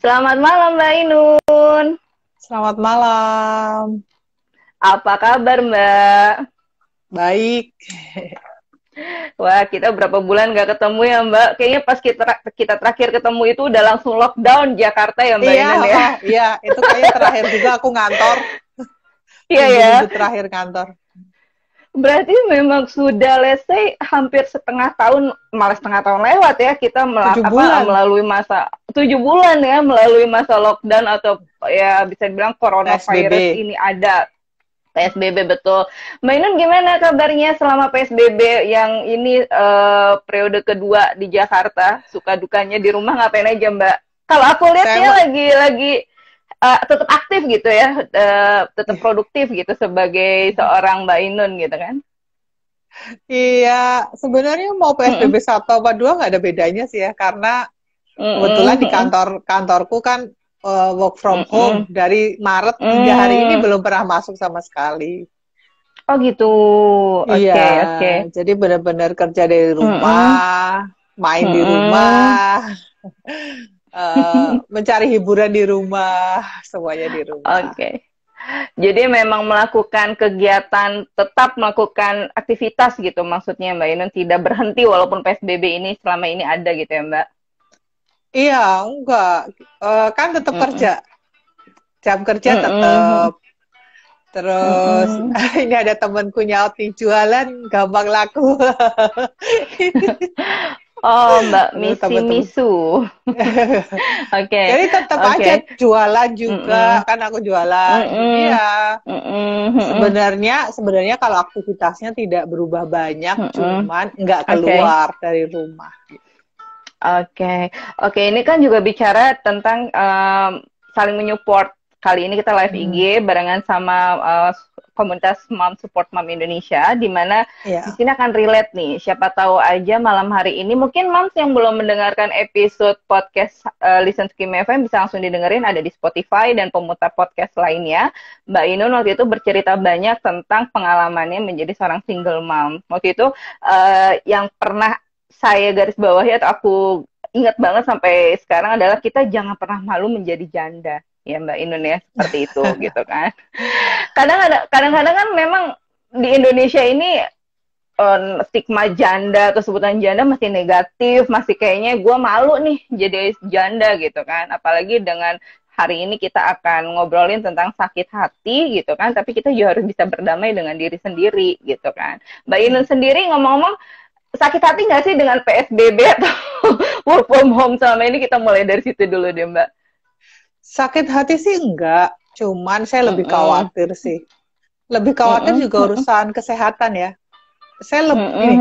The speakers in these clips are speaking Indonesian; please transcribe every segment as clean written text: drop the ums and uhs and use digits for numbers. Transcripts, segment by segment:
Selamat malam Mbak Ainun. Selamat malam. Apa kabar Mbak? Baik. Wah, kita berapa bulan nggak ketemu ya Mbak? Kayaknya pas kita terakhir ketemu itu udah langsung lockdown Jakarta ya Mbak Iya, Ainun ya? iya. Itu kayaknya terakhir juga aku ngantor. Iya ya. Minggu-minggu terakhir kantor. Berarti memang sudah let's say hampir setengah tahun, malah setengah tahun lewat ya kita 7 bulan. melalui masa 7 bulan ya, melalui masa lockdown atau ya bisa dibilang coronavirus PSBB. ini ada. PSBB betul. Mbak Inun gimana kabarnya selama PSBB yang ini periode kedua di Jakarta? Suka dukanya di rumah ngapain aja Mbak? Kalau aku lihat ya lagi tetap aktif gitu ya, tetap produktif gitu sebagai seorang Mbak Inun gitu kan? Iya, sebenarnya mau PSBB 1 apa 2 nggak ada bedanya sih ya, karena kebetulan di kantorku kan work from home dari Maret hingga hari ini belum pernah masuk sama sekali. Oh gitu. Iya, Oke. jadi benar-benar kerja dari rumah, main di rumah, mencari hiburan di rumah, semuanya di rumah. Oke. Jadi memang melakukan kegiatan, tetap melakukan aktivitas gitu maksudnya Mbak Inun, tidak berhenti walaupun PSBB ini selama ini ada gitu ya Mbak? Iya, enggak. Kan tetap kerja. Jam kerja tetap. Terus ini ada temanku nyaut nih, jualan gampang laku. Oh, Mbak Misi Misu. Oke. Jadi tetap aja jualan juga, kan aku jualan. Iya. Sebenarnya kalau aktivitasnya tidak berubah banyak, cuman nggak keluar dari rumah. Oke, ini kan juga bicara tentang saling menyupport. Kali ini kita live IG barengan sama komunitas Mom Support Mom Indonesia, di mana di sini akan relate nih. Siapa tahu aja malam hari ini mungkin moms yang belum mendengarkan episode podcast Listen to Kim FM bisa langsung didengerin, ada di Spotify dan pemutar podcast lainnya. Mbak Inun waktu itu bercerita banyak tentang pengalamannya menjadi seorang single mom. Waktu itu yang pernah saya garis bawahi atau aku ingat banget sampai sekarang adalah kita jangan pernah malu menjadi janda. Ya Mbak Inun ya, seperti itu gitu kan. Kadang-kadang kan memang di Indonesia ini stigma janda atau sebutan janda masih negatif, masih kayaknya gue malu nih jadi janda gitu kan. Apalagi dengan hari ini kita akan ngobrolin tentang sakit hati gitu kan, tapi kita juga harus bisa berdamai dengan diri sendiri gitu kan. Mbak Inun sendiri ngomong-ngomong, sakit hati nggak sih dengan PSBB atau work from home selama ini? Kita mulai dari situ dulu deh Mbak. Sakit hati sih enggak, cuman saya lebih khawatir sih. Lebih khawatir juga urusan kesehatan ya. Saya lebih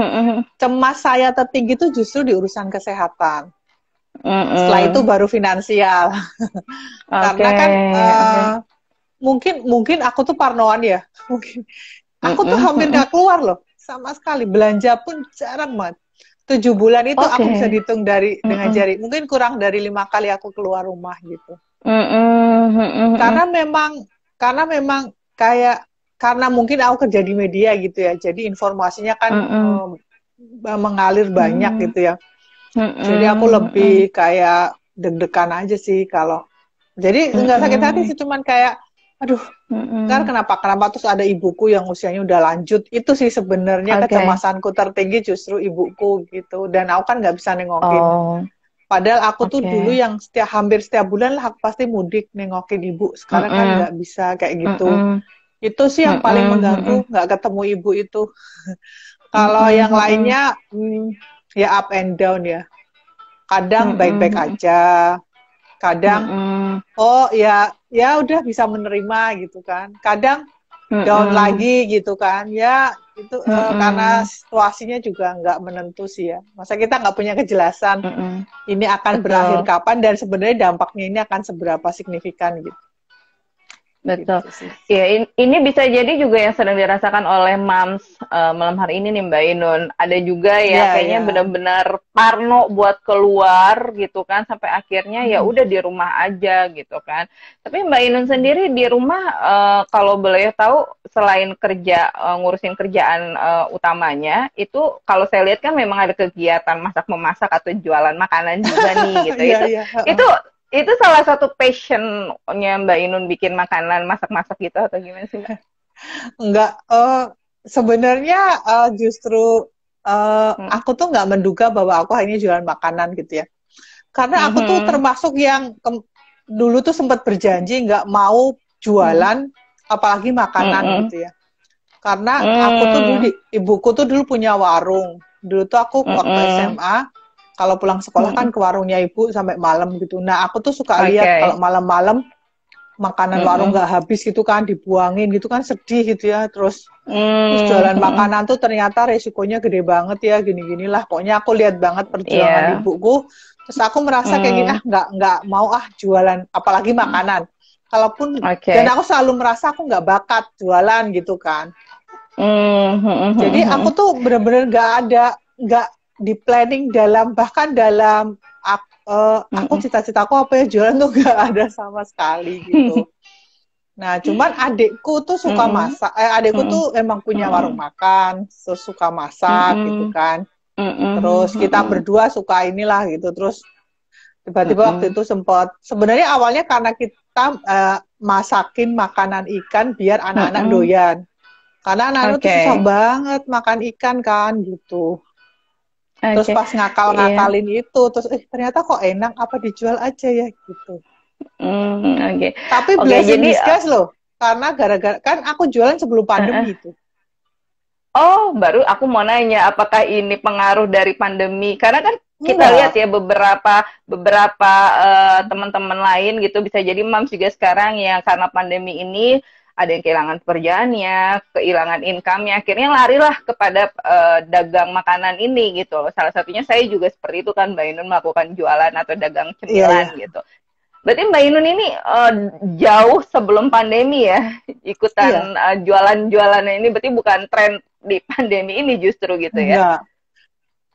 cemas saya tertinggi itu justru di urusan kesehatan. Setelah itu baru finansial. Karena kan mungkin aku tuh parnoan ya. Mungkin aku tuh hampir nggak keluar loh, sama sekali. Belanja pun jarang banget. 7 bulan itu aku bisa dihitung dengan jari. Mungkin kurang dari 5 kali aku keluar rumah gitu. Karena memang karena mungkin aku kerja di media gitu ya, jadi informasinya kan mengalir banyak gitu ya. Jadi aku lebih kayak deg-degan aja sih kalau. Jadi nggak sakit hati sih, cuman kayak aduh, ntar kenapa terus ada ibuku yang usianya udah lanjut. Itu sih sebenarnya kecemasanku tertinggi, justru ibuku gitu. Dan aku kan nggak bisa nengokin. Padahal aku tuh dulu yang hampir setiap bulan lah aku pasti mudik nengokin ibu. Sekarang kan nggak bisa kayak gitu. Itu sih yang paling mengganggu, nggak ketemu ibu itu. Kalau yang lainnya ya up and down ya. Kadang baik-baik aja. Kadang oh ya udah bisa menerima gitu kan. Kadang down lagi gitu kan. Ya itu karena situasinya juga nggak menentu sih ya. Masa kita nggak punya kejelasan ini akan berakhir kapan dan sebenarnya dampaknya ini akan seberapa signifikan gitu. Betul. Gitu ya, ini bisa jadi juga yang sedang dirasakan oleh moms malam hari ini nih Mbak Inun. Ada juga ya kayaknya benar-benar parno buat keluar gitu kan, sampai akhirnya ya udah di rumah aja gitu kan. Tapi Mbak Inun sendiri di rumah kalau boleh tahu, selain kerja ngurusin kerjaan utamanya, itu kalau saya lihat kan memang ada kegiatan masak memasak atau jualan makanan juga nih gitu. Itu itu salah satu passionnya Mbak Inun bikin makanan, masak-masak gitu atau gimana sih Mbak? Enggak, sebenarnya justru aku tuh nggak menduga bahwa aku hanya jualan makanan gitu ya. Karena aku tuh termasuk yang dulu tuh sempat berjanji nggak mau jualan, apalagi makanan gitu ya. Karena aku tuh dulu, ibuku tuh dulu punya warung. Dulu tuh aku waktu SMA, kalau pulang sekolah kan ke warungnya ibu sampai malam gitu. Nah, aku tuh suka lihat kalau malam-malam makanan warung nggak habis gitu kan, dibuangin gitu kan, sedih gitu ya. Terus jualan makanan tuh ternyata resikonya gede banget ya, gini-ginilah. Pokoknya aku lihat banget perjuangan ibuku. Terus aku merasa kayak gini, nggak mau jualan, apalagi makanan. Kalaupun, dan aku selalu merasa aku nggak bakat jualan gitu kan. Jadi aku tuh bener-bener nggak di planning bahkan dalam aku cita-citaku apa ya, jualan tuh nggak ada sama sekali gitu. Nah, cuman adikku tuh suka masak, adikku tuh emang punya warung makan, suka masak gitu kan. Terus kita berdua suka inilah gitu, terus tiba-tiba waktu itu sebenarnya awalnya karena kita masakin makanan ikan biar anak-anak doyan. Karena anak-anak tuh susah banget makan ikan kan gitu. Terus pas ngakal-ngakalin itu, terus ternyata kok enak, apa dijual aja ya gitu. Tapi blessing disguise loh, karena gara-gara kan aku jualan sebelum pandemi itu. Oh, baru aku mau nanya, apakah ini pengaruh dari pandemi? Karena kan kita lihat ya beberapa teman-teman lain gitu, bisa jadi moms juga sekarang yang karena pandemi ini ada yang kehilangan pekerjaannya, kehilangan income-nya, akhirnya larilah kepada dagang makanan ini gitu. Salah satunya saya juga seperti itu kan, Mbak Inun melakukan jualan atau dagang cemilan gitu. Berarti Mbak Inun ini jauh sebelum pandemi ya, ikutan jualan-jualannya ini, berarti bukan tren di pandemi ini justru gitu ya? Enggak.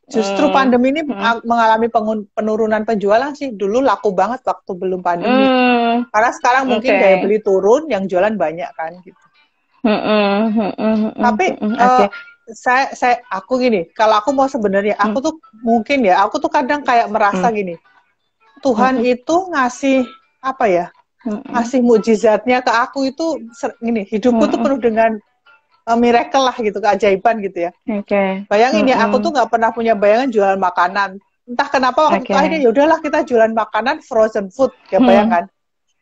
Justru pandemi ini mengalami penurunan penjualan sih. Dulu laku banget waktu belum pandemi. Karena sekarang mungkin daya beli turun, yang jualan banyak kan gitu. Tapi aku gini, kalau aku mau sebenarnya, aku tuh mungkin ya, aku tuh kadang kayak merasa gini, Tuhan itu ngasih apa ya, ngasih mukjizatnya ke aku itu gini, hidupku tuh penuh dengan miracle lah gitu, keajaiban gitu ya. Bayangin ya, aku tuh nggak pernah punya bayangan jualan makanan. Entah kenapa waktu itu akhirnya ya udahlah kita jualan makanan frozen food, ya bayangkan.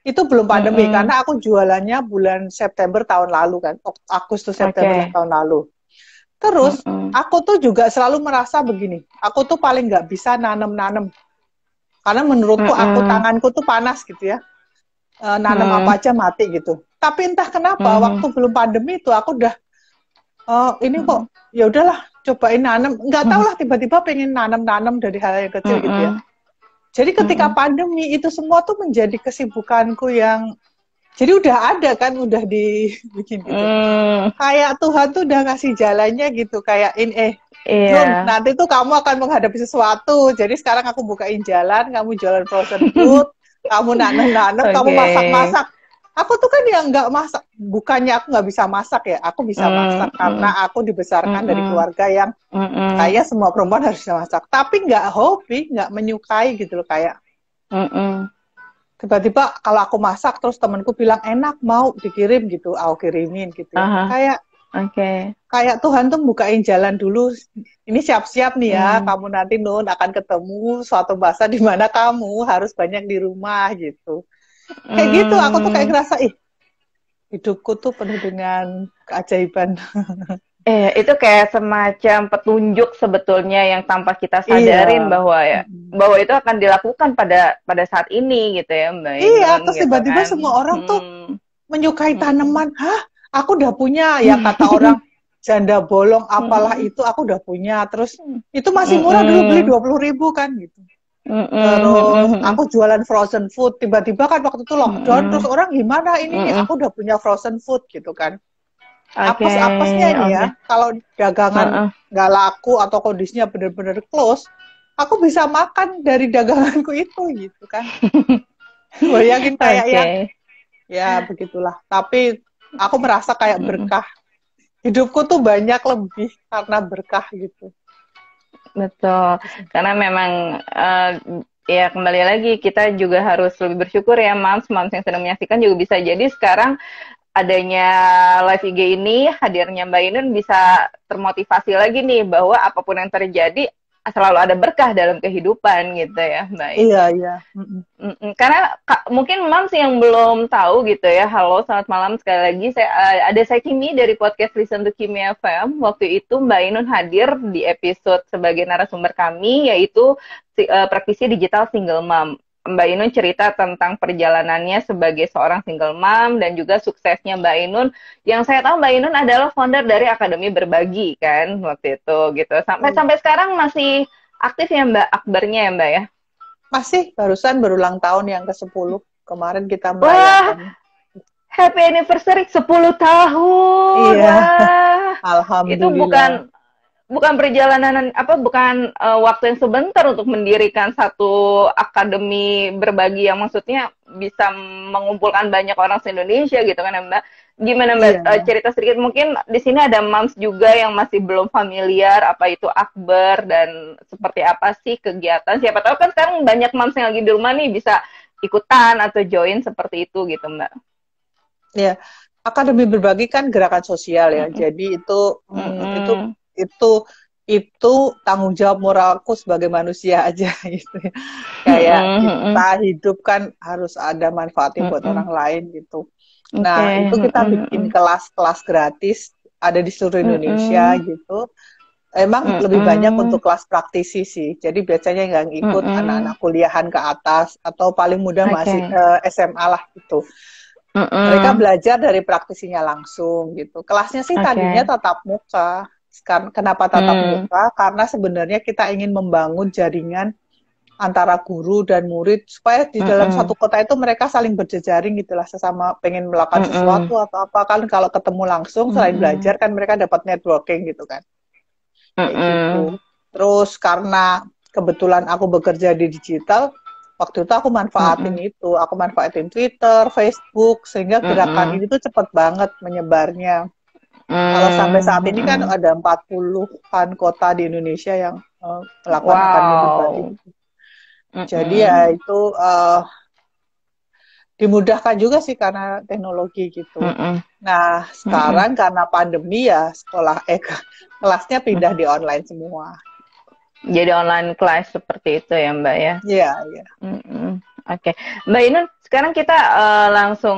Itu belum pandemi karena aku jualannya bulan September tahun lalu kan, Agustus September tahun lalu. Terus aku tuh juga selalu merasa begini, aku tuh paling nggak bisa nanem-nanem. Karena menurutku tanganku tuh panas gitu ya. Nanam apa aja mati gitu. Tapi entah kenapa waktu belum pandemi itu aku udah ini kok ya udahlah cobain nanam, nggak tahu lah tiba-tiba pengen nanam dari hal yang kecil gitu ya. Jadi ketika pandemi itu semua tuh menjadi kesibukanku yang jadi udah ada kan, udah dibikin gitu. Kayak Tuhan tuh udah ngasih jalannya gitu, kayak Nun, nanti tuh kamu akan menghadapi sesuatu. Jadi sekarang aku bukain jalan, kamu jualan frozen food, kamu nanam-nanam, kamu masak-masak. Aku tuh kan yang nggak masak, bukannya aku nggak bisa masak ya, aku bisa masak karena aku dibesarkan dari keluarga yang kayak semua perempuan harus bisa masak, tapi nggak hobi, nggak menyukai gitu loh, kayak tiba-tiba kalau aku masak terus temanku bilang enak mau dikirim gitu, aku kirimin gitu ya. Kayak Tuhan tuh bukain jalan dulu, ini siap-siap nih ya, kamu nanti Nun akan ketemu suatu masa di mana kamu harus banyak di rumah gitu. Kayak gitu, aku tuh kayak ngerasa, hidupku tuh penuh dengan keajaiban. Itu kayak semacam petunjuk sebetulnya yang tanpa kita sadarin bahwa itu akan dilakukan pada saat ini gitu ya Mbak Inun. Iya, terus tiba-tiba kan semua orang tuh menyukai tanaman. Hah, aku udah punya, ya kata orang janda bolong apalah itu, aku udah punya. Terus itu masih murah dulu, beli 20.000 kan gitu. Terus aku jualan frozen food, tiba-tiba kan waktu itu lockdown, terus orang gimana ini, aku udah punya frozen food gitu kan. Apes-apesnya ini ya, kalau dagangan nggak laku atau kondisinya bener-bener close, aku bisa makan dari daganganku itu gitu kan. Bayangin kayak ya begitulah. Tapi aku merasa kayak berkah. Hidupku tuh banyak lebih karena berkah gitu. Betul, karena memang ya kembali lagi kita juga harus lebih bersyukur ya moms yang sedang menyaksikan juga bisa jadi sekarang adanya live IG ini, hadirnya Mbak Inun bisa termotivasi lagi nih bahwa apapun yang terjadi selalu ada berkah dalam kehidupan gitu ya Mbak Inun. Iya, iya. Karena mungkin moms yang belum tahu gitu ya, halo selamat malam sekali lagi, saya Kimi dari podcast Listen to Kimi FM. Waktu itu Mbak Inun hadir di episode sebagai narasumber kami, yaitu praktisi digital single mom. Mbak Inun cerita tentang perjalanannya sebagai seorang single mom dan juga suksesnya Mbak Inun. Yang saya tahu Mbak Inun adalah founder dari Akademi Berbagi kan waktu itu gitu. Sampai sekarang masih aktif ya Mbak akbarnya ya Mbak ya? Masih, barusan berulang tahun yang ke-10. Kemarin kita merayakan. Wah, happy anniversary 10 tahun. Iya. Wah. Alhamdulillah. Itu bukan perjalanan bukan waktu yang sebentar untuk mendirikan satu akademi berbagi yang maksudnya bisa mengumpulkan banyak orang se-Indonesia gitu kan Mbak. Gimana Mbak cerita sedikit, mungkin di sini ada moms juga yang masih belum familiar apa itu akbar dan seperti apa sih kegiatan. Siapa tahu kan sekarang banyak moms yang lagi di rumah nih bisa ikutan atau join seperti itu gitu Mbak. Ya, Akademi Berbagi kan gerakan sosial ya. Jadi itu tanggung jawab moralku sebagai manusia aja gitu. Kayak kita hidup kan harus ada manfaatnya buat orang lain gitu. Nah, itu kita bikin kelas-kelas gratis ada di seluruh Indonesia gitu. Emang lebih banyak untuk kelas praktisi sih. Jadi biasanya nggak ngikut anak-anak kuliahan ke atas atau paling mudah masih SMA lah gitu. Mereka belajar dari praktisinya langsung gitu. Kelasnya sih tadinya tatap muka. Kenapa tatap muka? Karena sebenarnya kita ingin membangun jaringan antara guru dan murid supaya di dalam satu kota itu mereka saling berjejaring gitulah, sesama pengen melakukan sesuatu atau apa kan, kalau ketemu langsung selain belajar kan mereka dapat networking gitu kan. Gitu. Terus karena kebetulan aku bekerja di digital, waktu itu aku manfaatin Twitter, Facebook, sehingga gerakan ini tuh cepat banget menyebarnya. Kalau sampai saat ini kan ada 40-an kota di Indonesia yang melakukan akademi berbagi. Jadi ya itu dimudahkan juga sih karena teknologi gitu. Nah sekarang karena pandemi ya kelasnya pindah di online semua. Jadi online class seperti itu ya Mbak ya? Iya, iya. Oke. Mbak Inun, sekarang kita langsung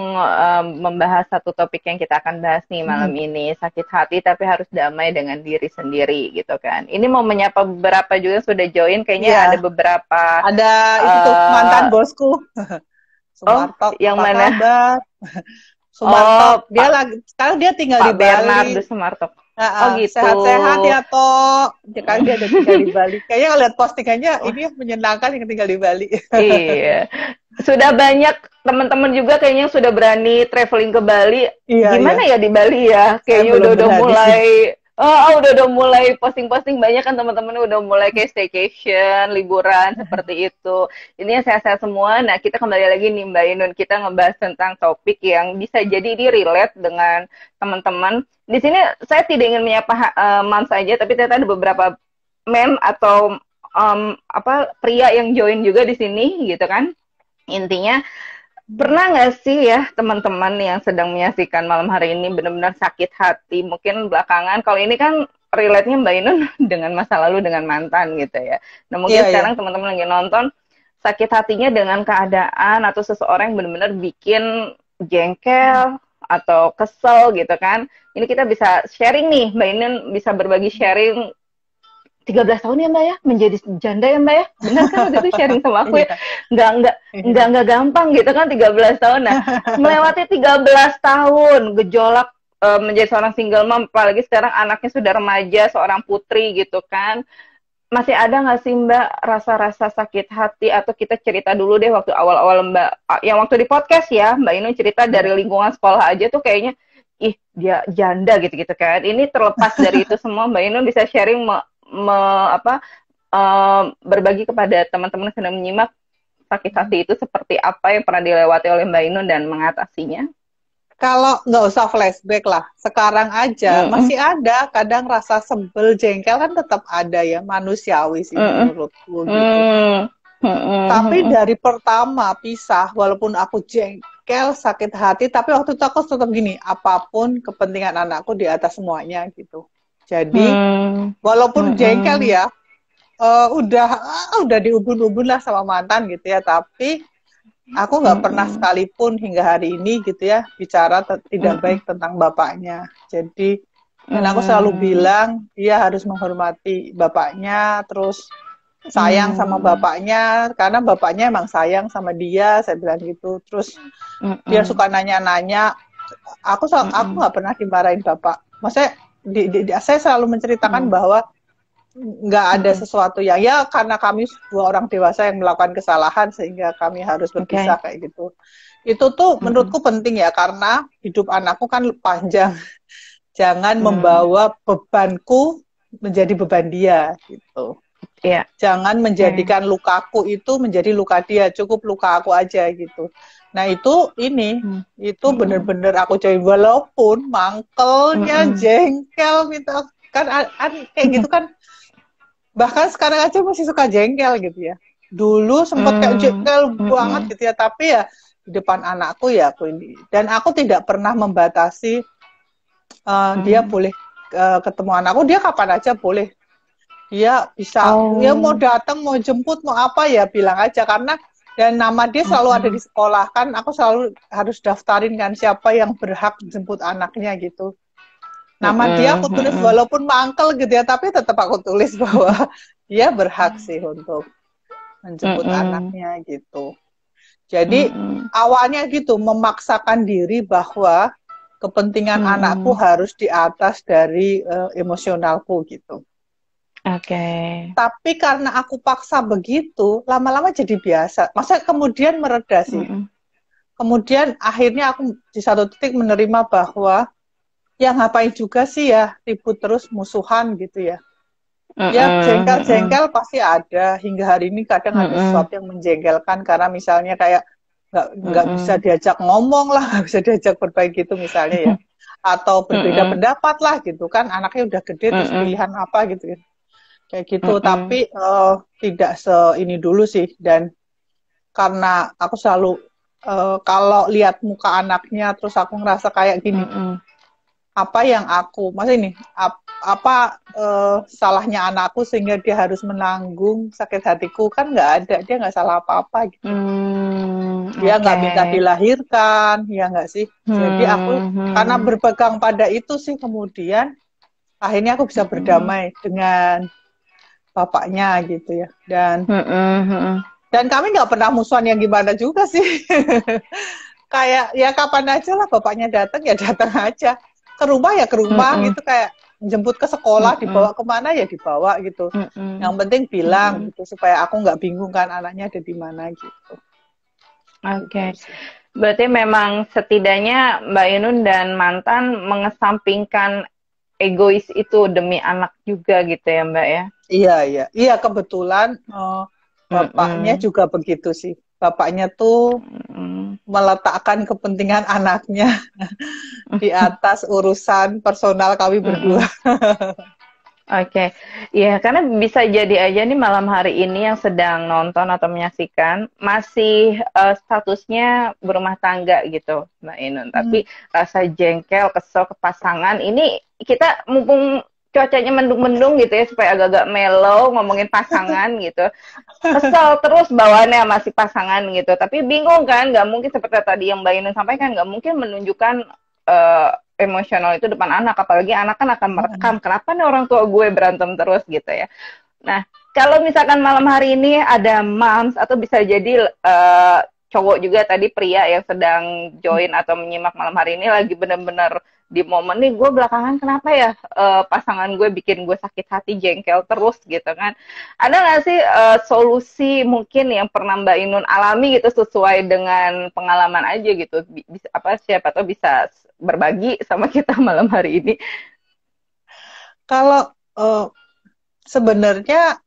membahas satu topik yang kita akan bahas nih malam ini. Sakit hati tapi harus damai dengan diri sendiri gitu kan. Ini mau menyapa beberapa juga sudah join, kayaknya ada beberapa. Ada itu mantan bosku. Sumartok, yang mana? Sumartok. Sekarang dia tinggal di Bali. Bernardo Sumartok. Gitu. Sehat-sehat ya Tok. Kan dia ada tinggal di Bali. Kayaknya ngeliat postingannya ini menyenangkan yang tinggal di Bali. Iya. Sudah banyak teman-teman juga kayaknya sudah berani traveling ke Bali. Gimana ya di Bali ya? Kayaknya udah mulai posting-posting, banyak kan teman-teman udah mulai kayak staycation, liburan seperti itu. Ini sehat-sehat semua. Nah, kita kembali lagi nih Mbak Inun, kita ngebahas tentang topik yang bisa jadi ini relate dengan teman-teman. Di sini saya tidak ingin menyapa moms saja, tapi ternyata ada beberapa men atau pria yang join juga di sini gitu kan. Intinya pernah nggak sih ya teman-teman yang sedang menyaksikan malam hari ini benar-benar sakit hati, mungkin belakangan, kalau ini kan relate-nya Mbak Inun dengan masa lalu dengan mantan gitu ya. Nah mungkin sekarang teman-teman lagi nonton sakit hatinya dengan keadaan atau seseorang yang benar-benar bikin jengkel atau kesel gitu kan. Ini kita bisa sharing nih, Mbak Inun bisa berbagi sharing. 13 tahun ya Mbak ya, menjadi janda ya Mbak ya, benar kan waktu itu sharing sama aku ya, nggak gampang gitu kan 13 tahun. Nah melewati 13 tahun gejolak menjadi seorang single mom, apalagi sekarang anaknya sudah remaja, seorang putri gitu kan, masih ada nggak sih Mbak rasa-rasa sakit hati? Atau kita cerita dulu deh waktu awal-awal Mbak, yang waktu di podcast ya Mbak Inun cerita dari lingkungan sekolah aja tuh kayaknya dia janda gitu-gitu kan. Ini terlepas dari itu semua Mbak Inun bisa sharing berbagi kepada teman-teman yang sedang menyimak sakit hati itu seperti apa yang pernah dilewati oleh Mbak Inun dan mengatasinya. Kalau nggak usah flashback lah, sekarang aja masih ada kadang rasa sebel, jengkel kan tetap ada ya, manusiawi sih menurutku gitu. Tapi dari pertama pisah, walaupun aku jengkel, sakit hati, tapi waktu itu aku tetap gini, apapun kepentingan anakku di atas semuanya gitu. Jadi walaupun jengkel ya, udah diubun-ubun lah sama mantan gitu ya, tapi aku nggak pernah sekalipun hingga hari ini gitu ya bicara tidak baik tentang bapaknya. Jadi dan aku selalu bilang dia harus menghormati bapaknya, terus sayang sama bapaknya karena bapaknya emang sayang sama dia, saya bilang gitu. Terus dia suka nanya-nanya, aku nggak pernah dimarahin bapak. Maksudnya saya selalu menceritakan bahwa nggak ada sesuatu yang ya karena kami dua orang dewasa yang melakukan kesalahan sehingga kami harus berpisah kayak gitu. Itu tuh menurutku penting ya karena hidup anakku kan panjang. Jangan membawa bebanku menjadi beban dia gitu. Yeah. Jangan menjadikan lukaku itu menjadi luka dia, cukup luka aku aja gitu. Nah itu itu bener-bener aku coba walaupun mangkelnya jengkel gitu kan kayak gitu kan, bahkan sekarang aja masih suka jengkel gitu ya. Dulu sempat kayak jengkel banget gitu ya, tapi ya di depan anakku ya aku ini, dan aku tidak pernah membatasi dia boleh ketemu anakku, dia kapan aja boleh. Dia bisa, dia mau datang, mau jemput, mau apa ya bilang aja karena dan nama dia selalu ada di sekolah kan, aku selalu harus daftarin kan siapa yang berhak jemput anaknya gitu. Nama dia aku tulis walaupun mangkel gitu ya, tapi tetap aku tulis bahwa dia berhak sih untuk menjemput anaknya gitu. Jadi awalnya gitu memaksakan diri bahwa kepentingan anakku harus di atas dari emosionalku gitu. Oke. Tapi karena aku paksa begitu, lama-lama jadi biasa. Masa kemudian mereda sih. Kemudian akhirnya aku di satu titik menerima bahwa ya ngapain juga sih ya ribut terus musuhan gitu ya. Ya jengkel-jengkel pasti ada. Hingga hari ini kadang ada sesuatu yang menjengkelkan karena misalnya kayak nggak bisa diajak ngomong lah, nggak bisa diajak berbaik gitu misalnya ya. Atau berbeda pendapat lah gitu kan. Anaknya udah gede terus pilihan apa gitu kan. Kayak gitu, tapi tidak ini dulu sih. Dan karena aku selalu kalau lihat muka anaknya terus aku ngerasa kayak gini, apa yang aku maksudnya ini apa salahnya anakku sehingga dia harus menanggung sakit hatiku, kan nggak ada, dia nggak salah apa-apa gitu. Dia nggak minta dilahirkan, ya nggak sih. Jadi aku karena berpegang pada itu sih kemudian akhirnya aku bisa berdamai dengan bapaknya gitu ya, dan kami nggak pernah musuhan yang gimana juga sih. Kayak ya kapan aja lah bapaknya datang ya datang aja, ke rumah ya ke rumah gitu, kayak jemput ke sekolah, dibawa kemana ya dibawa gitu. Yang penting bilang gitu supaya aku nggak bingung kan anaknya ada di mana gitu. Oke. Berarti memang setidaknya Mbak Ainun dan mantan mengesampingkan egois itu demi anak juga gitu ya Mbak ya? Iya kebetulan bapaknya juga begitu sih. Bapaknya tuh meletakkan kepentingan anaknya di atas urusan personal kami berdua. Oke, ya karena bisa jadi aja nih malam hari ini yang sedang nonton atau menyaksikan masih statusnya berumah tangga gitu Mbak Ainun, tapi rasa jengkel, kesel ke pasangan ini kita mumpung cuacanya mendung-mendung gitu ya supaya agak-agak mellow ngomongin pasangan gitu, kesel terus bawaannya masih pasangan gitu, tapi bingung kan, nggak mungkin seperti tadi yang Mbak Ainun sampaikan, nggak mungkin menunjukkan emosional itu depan anak, apalagi anak kan akan merekam kenapa nih orang tua gue berantem terus gitu ya. Nah kalau misalkan malam hari ini ada moms atau bisa jadi cowok juga tadi, pria yang sedang join atau menyimak malam hari ini lagi benar-benar di momen nih, gue belakangan kenapa ya pasangan gue bikin gue sakit hati, jengkel terus gitu kan. Ada nggak sih solusi mungkin yang pernah Mbak Ainun alami gitu sesuai dengan pengalaman aja gitu, bisa apa siapa tahu bisa berbagi sama kita malam hari ini. Kalau sebenarnya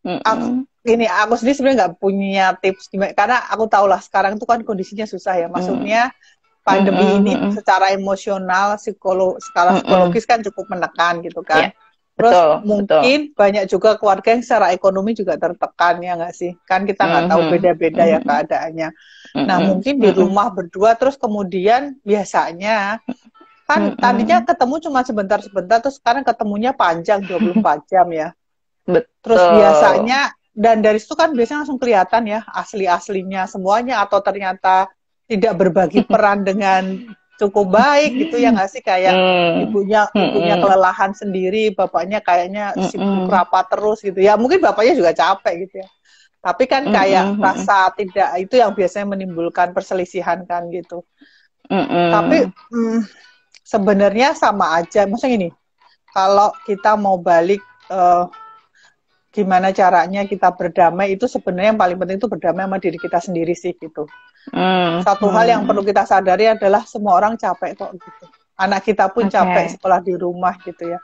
aku sendiri sebenarnya nggak punya tips gimana, karena aku tahu lah sekarang itu kan kondisinya susah ya, maksudnya pandemi ini secara emosional, skala psikologis kan cukup menekan gitu kan. Terus Betul, mungkin banyak juga keluarga yang secara ekonomi juga tertekan, ya nggak sih? Kan kita nggak tahu beda-beda ya keadaannya. Nah, mungkin di rumah berdua, terus kemudian biasanya kan tadinya ketemu cuma sebentar-sebentar, terus sekarang ketemunya panjang 24 jam ya. Terus betul. biasanya, dan dari situ kan biasanya langsung kelihatan ya asli-aslinya semuanya, atau ternyata tidak berbagi peran dengan cukup baik gitu ya nggak sih, kayak ibunya kelelahan sendiri, bapaknya kayaknya sibuk rapat terus gitu ya, mungkin bapaknya juga capek gitu ya, tapi kan kayak rasa tidak, itu yang biasanya menimbulkan perselisihan kan gitu. Tapi sebenarnya sama aja, maksudnya gini, kalau kita mau balik gimana caranya kita berdamai, itu sebenarnya yang paling penting itu berdamai sama diri kita sendiri sih gitu. Satu hal yang perlu kita sadari adalah semua orang capek kok gitu. Anak kita pun capek sekolah di rumah gitu ya.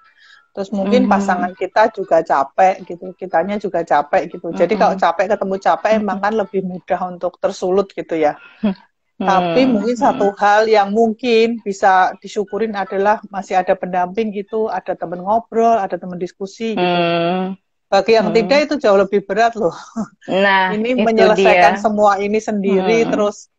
Terus mungkin pasangan kita juga capek gitu, kitanya juga capek gitu. Jadi kalau capek ketemu capek emang kan lebih mudah untuk tersulut gitu ya. Tapi mungkin satu hal yang mungkin bisa disyukurin adalah masih ada pendamping, itu ada teman ngobrol, ada teman diskusi gitu. Bagi yang tidak itu jauh lebih berat loh. Nah, ini menyelesaikan semua ini sendiri, terus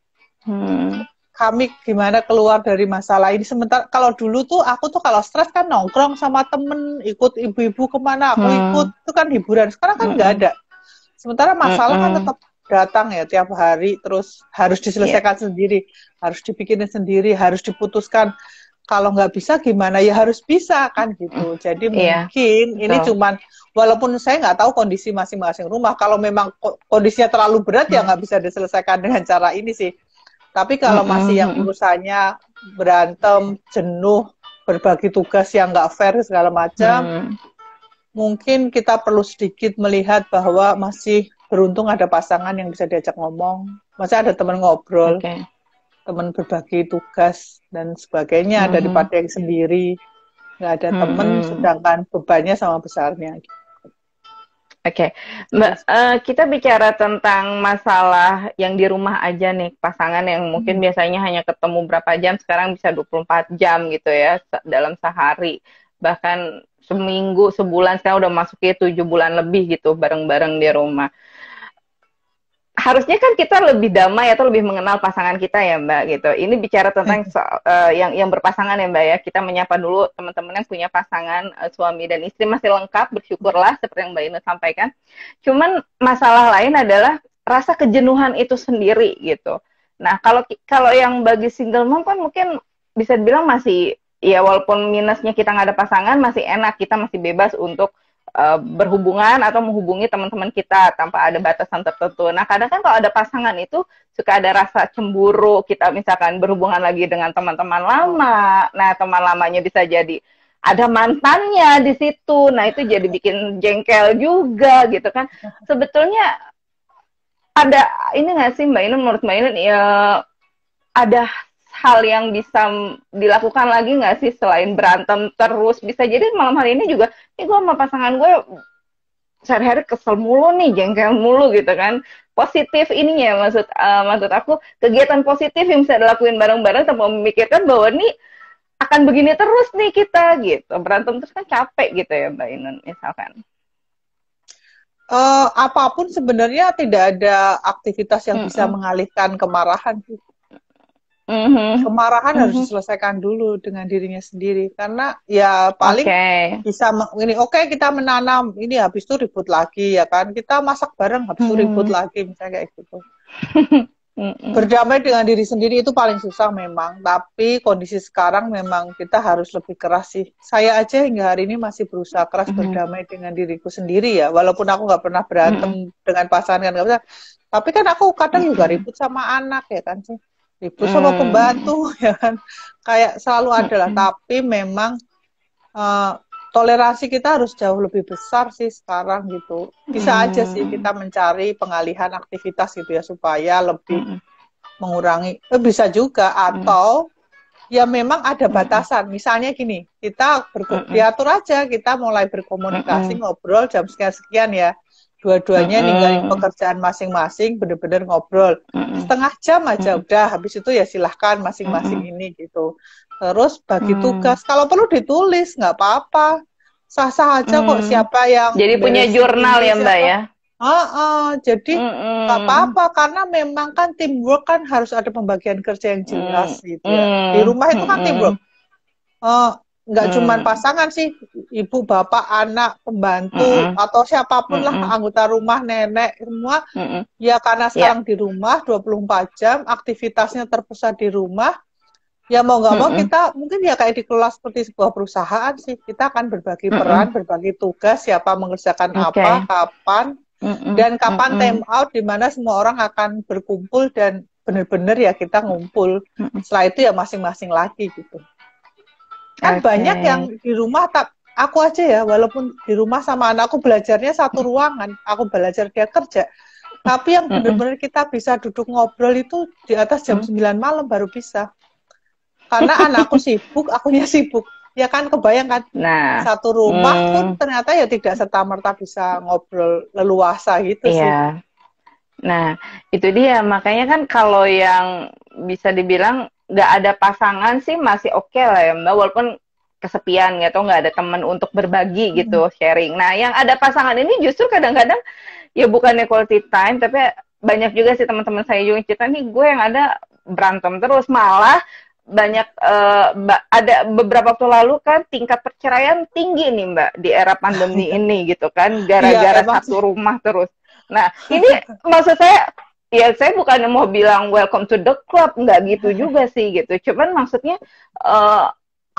kami gimana keluar dari masalah ini. Sementara kalau dulu tuh aku tuh kalau stres kan nongkrong sama temen, ikut ibu-ibu kemana, aku ikut, itu kan hiburan. Sekarang kan nggak ada. Sementara masalah kan tetap datang ya tiap hari, terus harus diselesaikan sendiri, harus dipikirin sendiri, harus diputuskan. Kalau nggak bisa gimana, ya harus bisa kan gitu. Jadi mungkin ini cuman, walaupun saya nggak tahu kondisi masing-masing rumah, kalau memang kondisinya terlalu berat ya nggak bisa diselesaikan dengan cara ini sih. Tapi kalau masih yang urusannya berantem, jenuh, berbagi tugas yang nggak fair segala macam, mungkin kita perlu sedikit melihat bahwa masih beruntung ada pasangan yang bisa diajak ngomong, masih ada teman ngobrol, teman berbagi tugas dan sebagainya, daripada yang sendiri nggak ada teman, sedangkan bebannya sama besarnya. Mbak, kita bicara tentang masalah yang di rumah aja nih, pasangan yang mungkin biasanya hanya ketemu berapa jam, sekarang bisa 24 jam gitu ya, dalam sehari. Bahkan seminggu, sebulan, sekarang udah masuknya 7 bulan lebih gitu, bareng-bareng di rumah. Harusnya kan kita lebih damai atau lebih mengenal pasangan kita ya Mbak gitu. Ini bicara tentang yang berpasangan ya Mbak ya. Kita menyapa dulu teman-teman yang punya pasangan, suami dan istri masih lengkap, bersyukurlah seperti yang Mbak Ina sampaikan. Cuman masalah lain adalah rasa kejenuhan itu sendiri gitu. Nah kalau yang bagi single mom kan mungkin bisa dibilang masih, ya walaupun minusnya kita nggak ada pasangan, masih enak, kita masih bebas untuk berhubungan atau menghubungi teman-teman kita tanpa ada batasan tertentu. Nah, kadang kan kalau ada pasangan itu suka ada rasa cemburu, kita misalkan berhubungan lagi dengan teman-teman lama. Nah, teman lamanya bisa jadi ada mantannya di situ. Nah, itu jadi bikin jengkel juga gitu kan. Sebetulnya ada ini nggak sih Mbak Inun, menurut Mbak Inun ya, ada hal yang bisa dilakukan lagi nggak sih selain berantem terus? Bisa jadi malam hari ini juga, gue sama pasangan gue sehari-hari kesel mulu nih, jengkel mulu gitu kan. Positif ininya, maksud aku kegiatan positif yang bisa dilakuin bareng-bareng tanpa memikirkan bahwa nih akan begini terus nih kita gitu. Berantem terus kan capek gitu ya Mbak Inun misalkan. Apapun sebenarnya tidak ada aktivitas yang bisa mengalihkan kemarahan sih. Kemarahan harus diselesaikan dulu dengan dirinya sendiri, karena ya paling bisa ini kita menanam ini, habis itu ribut lagi ya kan, kita masak bareng habis itu ribut lagi misalnya kayak gitu. Berdamai dengan diri sendiri itu paling susah memang, tapi kondisi sekarang memang kita harus lebih keras sih. Saya aja hingga hari ini masih berusaha keras berdamai dengan diriku sendiri ya, walaupun aku nggak pernah berantem dengan pasangan kan nggak bisa, tapi kan aku kadang juga ribut sama anak ya kan sih, ribut sama pembantu ya kan, kayak selalu ada lah. Tapi memang toleransi kita harus jauh lebih besar sih sekarang gitu. Bisa aja sih kita mencari pengalihan aktivitas gitu ya, supaya lebih mengurangi, bisa juga, atau ya memang ada batasan. Misalnya gini, kita diatur aja, kita mulai berkomunikasi, ngobrol jam sekian-sekian ya, dua-duanya ninggalin pekerjaan masing-masing, bener-bener ngobrol setengah jam aja udah, habis itu ya silahkan masing-masing ini gitu. Terus bagi tugas, kalau perlu ditulis nggak apa-apa, sah-sah aja kok siapa yang jadi punya jurnal ya Mbak ya. Jadi nggak apa-apa karena memang kan teamwork kan harus ada pembagian kerja yang jelas gitu ya. Di rumah itu kan teamwork. Nggak cuma pasangan sih, ibu, bapak, anak, pembantu atau siapapun lah anggota rumah, nenek semua. Ya karena sekarang di rumah 24 jam, aktivitasnya terpusat di rumah. Ya mau nggak mau kita mungkin ya kayak dikelola seperti sebuah perusahaan sih. Kita akan berbagi peran, berbagi tugas, siapa mengerjakan apa, kapan. Dan kapan time out di mana semua orang akan berkumpul dan benar-benar ya kita ngumpul. Setelah itu ya masing-masing lagi gitu. Kan banyak yang di rumah aku aja ya walaupun di rumah sama anakku belajarnya satu ruangan, aku belajar dia kerja. Tapi yang benar-benar kita bisa duduk ngobrol itu di atas jam 9 malam baru bisa. Karena anakku sibuk, akunya sibuk. Ya kan kebayang kan, satu rumah pun ternyata ya tidak serta-merta bisa ngobrol leluasa gitu sih. Nah, itu dia. Makanya kan kalau yang bisa dibilang nggak ada pasangan sih masih oke lah ya Mbak, walaupun kesepian gitu, nggak ada teman untuk berbagi gitu, sharing. Nah, yang ada pasangan ini justru kadang-kadang ya bukannya quality time, tapi banyak juga sih teman-teman saya juga cerita nih, gue yang ada berantem terus, malah banyak ada beberapa waktu lalu kan tingkat perceraian tinggi nih Mbak di era pandemi ini gitu kan, gara-gara satu rumah terus. Nah ini maksud saya ya, saya bukan mau bilang welcome to the club, nggak gitu juga sih gitu, cuman maksudnya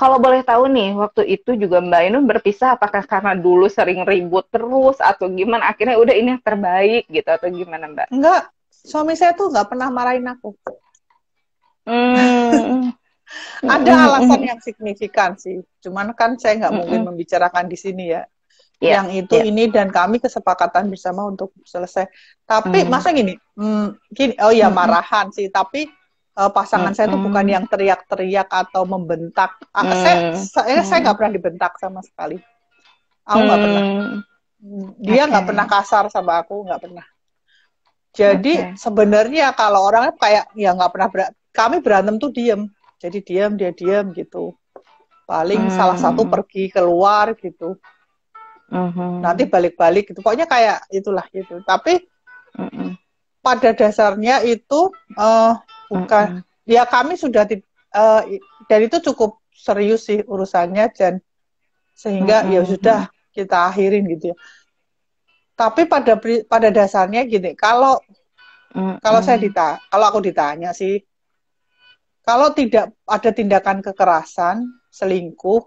kalau boleh tahu nih, waktu itu juga Mbak Ainun berpisah apakah karena dulu sering ribut terus atau gimana, akhirnya udah ini yang terbaik gitu atau gimana Mbak? Enggak, suami saya tuh nggak pernah marahin aku. Ada alasan yang signifikan sih, cuman kan saya nggak mungkin membicarakan di sini ya. Yang itu ini dan kami kesepakatan bersama untuk selesai. Tapi masa gini, marahan sih, tapi pasangan saya tuh bukan yang teriak-teriak atau membentak. Saya nggak pernah dibentak sama sekali. Aku nggak pernah. Dia nggak pernah kasar sama aku, nggak pernah. Jadi sebenarnya kalau orangnya kayak ya nggak pernah kami berantem tuh diem. Jadi dia diam gitu. Paling salah satu pergi keluar gitu. Nanti balik-balik gitu. Pokoknya kayak itulah gitu. Tapi pada dasarnya itu bukan. Ya kami sudah dan itu cukup serius sih urusannya dan sehingga ya sudah kita akhirin gitu ya. Tapi pada dasarnya gini, kalau aku ditanya sih, kalau tidak ada tindakan kekerasan, selingkuh,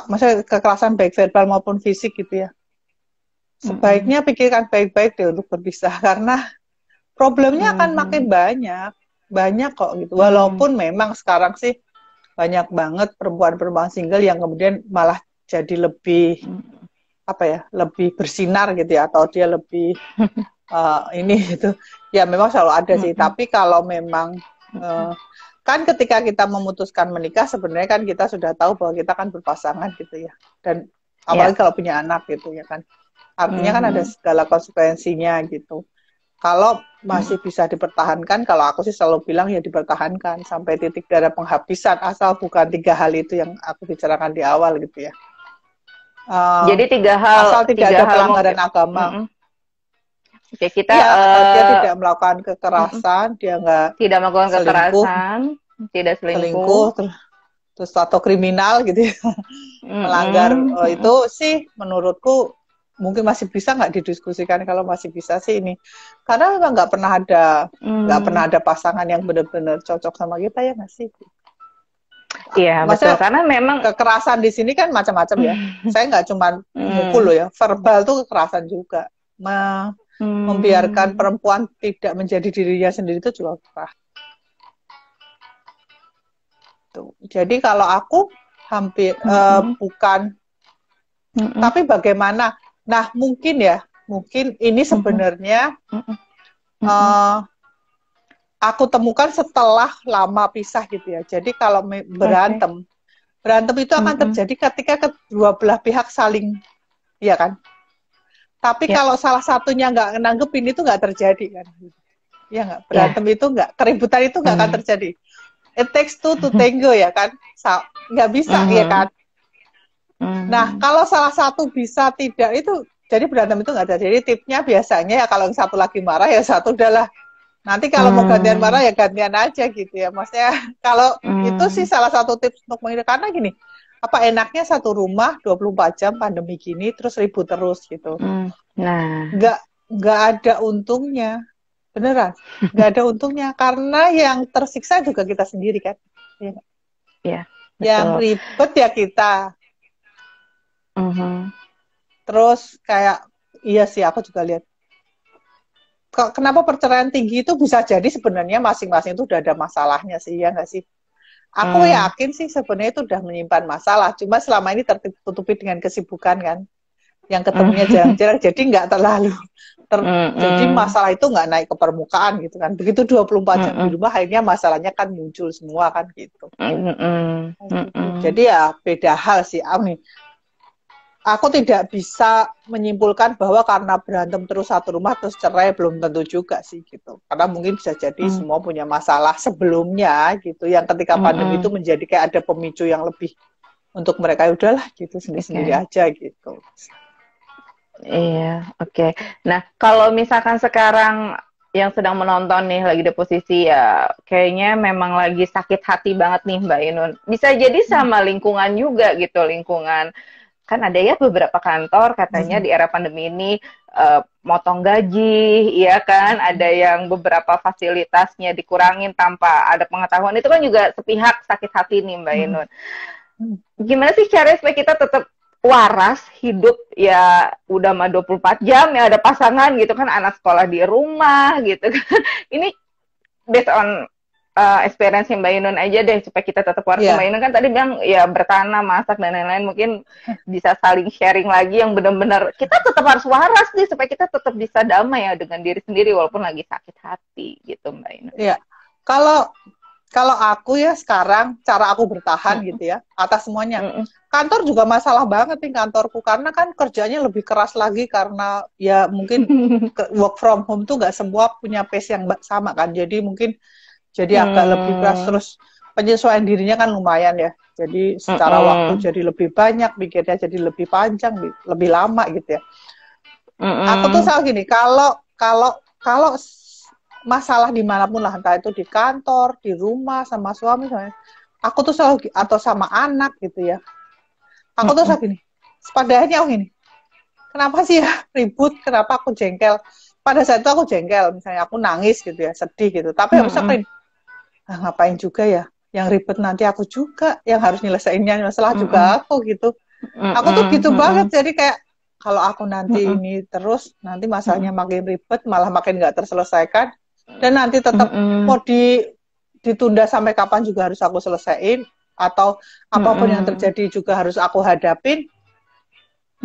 maksudnya kekerasan baik verbal maupun fisik gitu ya, sebaiknya pikirkan baik-baik deh untuk berpisah karena problemnya akan makin banyak kok gitu. Walaupun memang sekarang sih banyak banget perempuan-perempuan single yang kemudian malah jadi lebih lebih bersinar gitu ya, atau dia lebih ini itu ya memang selalu ada sih. Tapi kalau memang kan ketika kita memutuskan menikah sebenarnya kan kita sudah tahu bahwa kita kan berpasangan gitu ya, dan apalagi kalau punya anak gitu ya kan, artinya kan ada segala konsekuensinya gitu. Kalau masih bisa dipertahankan, kalau aku sih selalu bilang ya dipertahankan sampai titik darah penghabisan, asal bukan 3 hal itu yang aku bicarakan di awal gitu ya. Jadi 3 hal, asal tidak ada pelanggaran agama. Oke, kita dia tidak melakukan kekerasan, dia tidak melakukan kekerasan, tidak selingkuh, terus atau kriminal gitu ya. Melanggar itu sih menurutku mungkin masih bisa nggak didiskusikan. Kalau masih bisa sih ini, karena memang nggak pernah ada pasangan yang benar-benar cocok sama kita ya nggak sih? Iya betul, karena memang kekerasan di sini kan macam-macam ya. Saya nggak cuma mukul loh ya, verbal tuh kekerasan juga. Membiarkan perempuan tidak menjadi dirinya sendiri itu juga kekerasan. Jadi kalau aku hampir bukan, tapi bagaimana? Nah mungkin ini sebenarnya aku temukan setelah lama pisah gitu ya. Jadi kalau berantem itu akan terjadi ketika kedua belah pihak saling, ya kan? Tapi kalau salah satunya nggak nanggepin itu nggak terjadi kan? Ya nggak, berantem itu nggak, keributan itu nggak akan terjadi. It takes two to tango ya kan? Nggak bisa ya kan? Nah, kalau salah satu bisa tidak itu, jadi berantem itu nggak ada. Jadi tipsnya biasanya ya kalau yang satu lagi marah ya satu udahlah. Nanti kalau mau gantian marah ya gantian aja gitu ya. Maksudnya kalau itu sih salah satu tips untuk menghindar. Karena gini, apa enaknya satu rumah 24 jam pandemi gini terus ribut terus gitu. Nah, nggak ada untungnya. Beneran, nggak ada untungnya. Karena yang tersiksa juga kita sendiri kan. Ya. ya, Yang betul. ribet ya kita. Terus kayak, iya sih aku juga lihat. Kenapa perceraian tinggi itu bisa jadi sebenarnya masing-masing itu udah ada masalahnya sih, ya nggak sih? Aku yakin sih sebenarnya itu udah menyimpan masalah. Cuma selama ini tertutupi dengan kesibukan kan. Yang ketemunya jarang-jarang, jadi nggak terlalu. Jadi masalah itu nggak naik ke permukaan gitu kan. Begitu 24 jam di rumah, akhirnya masalahnya kan muncul semua kan gitu. Jadi ya beda hal sih, Ami. Aku tidak bisa menyimpulkan bahwa karena berantem terus satu rumah terus cerai, belum tentu juga sih gitu. Karena mungkin bisa jadi semua punya masalah sebelumnya gitu, yang ketika pandemi itu menjadi kayak ada pemicu yang lebih untuk mereka, ya udahlah gitu sendiri-sendiri aja gitu. Iya, oke. Nah, kalau misalkan sekarang yang sedang menonton nih lagi di posisi ya kayaknya memang lagi sakit hati banget nih Mbak Inun. Bisa jadi sama lingkungan juga gitu, lingkungan. Kan ada ya beberapa kantor katanya di era pandemi ini motong gaji, iya kan, ada yang beberapa fasilitasnya dikurangin tanpa ada pengetahuan. Itu kan juga sepihak sakit hati nih Mbak Inun. Gimana sih caranya supaya kita tetap waras hidup ya, udah mah 24 jam ya ada pasangan gitu kan, anak sekolah di rumah gitu kan. Ini based on experience Mbak Yunun aja deh supaya kita tetap waras. Mbak Yunun kan tadi bilang ya bertanam, masak dan lain-lain, mungkin bisa saling sharing lagi yang benar-benar kita tetap harus waras nih supaya kita tetap bisa damai ya dengan diri sendiri walaupun lagi sakit hati gitu Mbak Yunun. Iya. Kalau aku ya sekarang cara aku bertahan gitu ya atas semuanya. Kantor juga masalah banget nih kantorku karena kan kerjanya lebih keras lagi karena ya mungkin work from home tuh nggak semua punya pace yang sama kan. Jadi mungkin jadi agak lebih keras, terus penyesuaian dirinya kan lumayan ya. Jadi secara waktu jadi lebih banyak, pikirnya jadi lebih panjang, lebih lama gitu ya. Aku tuh selalu gini, kalau masalah dimanapun lah, entah itu di kantor, di rumah, sama suami, aku tuh selalu, atau sama anak gitu ya. Aku tuh selalu gini, padahal aku gini, kenapa sih ya ribut, kenapa aku jengkel? Pada saat itu aku jengkel, misalnya aku nangis gitu ya, sedih gitu. Tapi habisnya ngapain juga ya, yang ribet nanti aku juga, yang harus nyelesainnya masalah juga aku gitu. Aku tuh gitu banget, jadi kayak kalau aku nanti ini terus, nanti masalahnya makin ribet, malah makin nggak terselesaikan, dan nanti tetap mau ditunda sampai kapan juga harus aku selesaiin, atau apapun yang terjadi juga harus aku hadapin,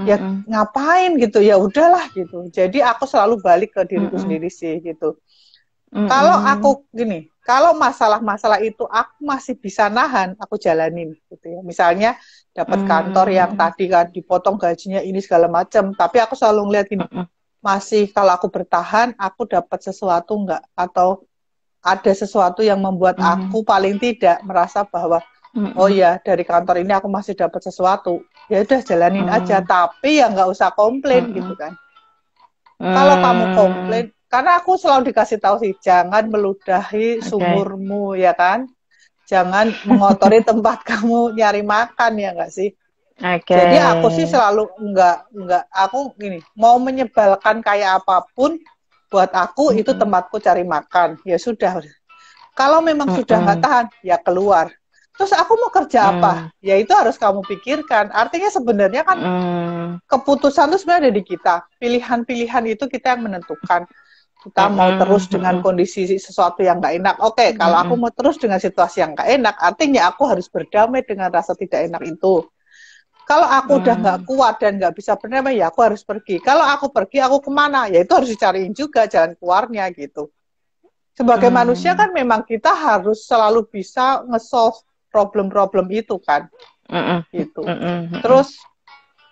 ya ngapain gitu, ya udahlah gitu. Jadi aku selalu balik ke diriku sendiri sih gitu. Kalau aku gini, kalau masalah-masalah itu aku masih bisa nahan, aku jalanin gitu ya. Misalnya dapat kantor yang tadi kan dipotong gajinya ini segala macam, tapi aku selalu ngeliat gini, masih kalau aku bertahan, aku dapat sesuatu enggak, atau ada sesuatu yang membuat aku paling tidak merasa bahwa oh ya dari kantor ini aku masih dapat sesuatu, ya udah jalanin aja, tapi ya nggak usah komplain gitu kan. Kalau kamu komplain, karena aku selalu dikasih tahu sih, jangan meludahi sumurmu ya kan, jangan mengotori tempat kamu nyari makan ya nggak sih. Jadi aku sih selalu nggak, aku gini, mau menyebalkan kayak apapun, buat aku itu tempatku cari makan, ya sudah. Kalau memang sudah nggak tahan, ya keluar. Terus aku mau kerja apa? Ya itu harus kamu pikirkan. Artinya sebenarnya kan keputusan itu sebenarnya ada di kita. Pilihan-pilihan itu kita yang menentukan. Kita mau terus dengan kondisi sesuatu yang nggak enak. Oke, kalau aku mau terus dengan situasi yang nggak enak, artinya aku harus berdamai dengan rasa tidak enak itu. Kalau aku udah nggak kuat dan nggak bisa berdamai, ya aku harus pergi. Kalau aku pergi, aku kemana? Ya itu harus dicariin juga jalan keluarnya gitu. Sebagai manusia kan memang kita harus selalu bisa nge-solve problem-problem itu kan, gitu. Terus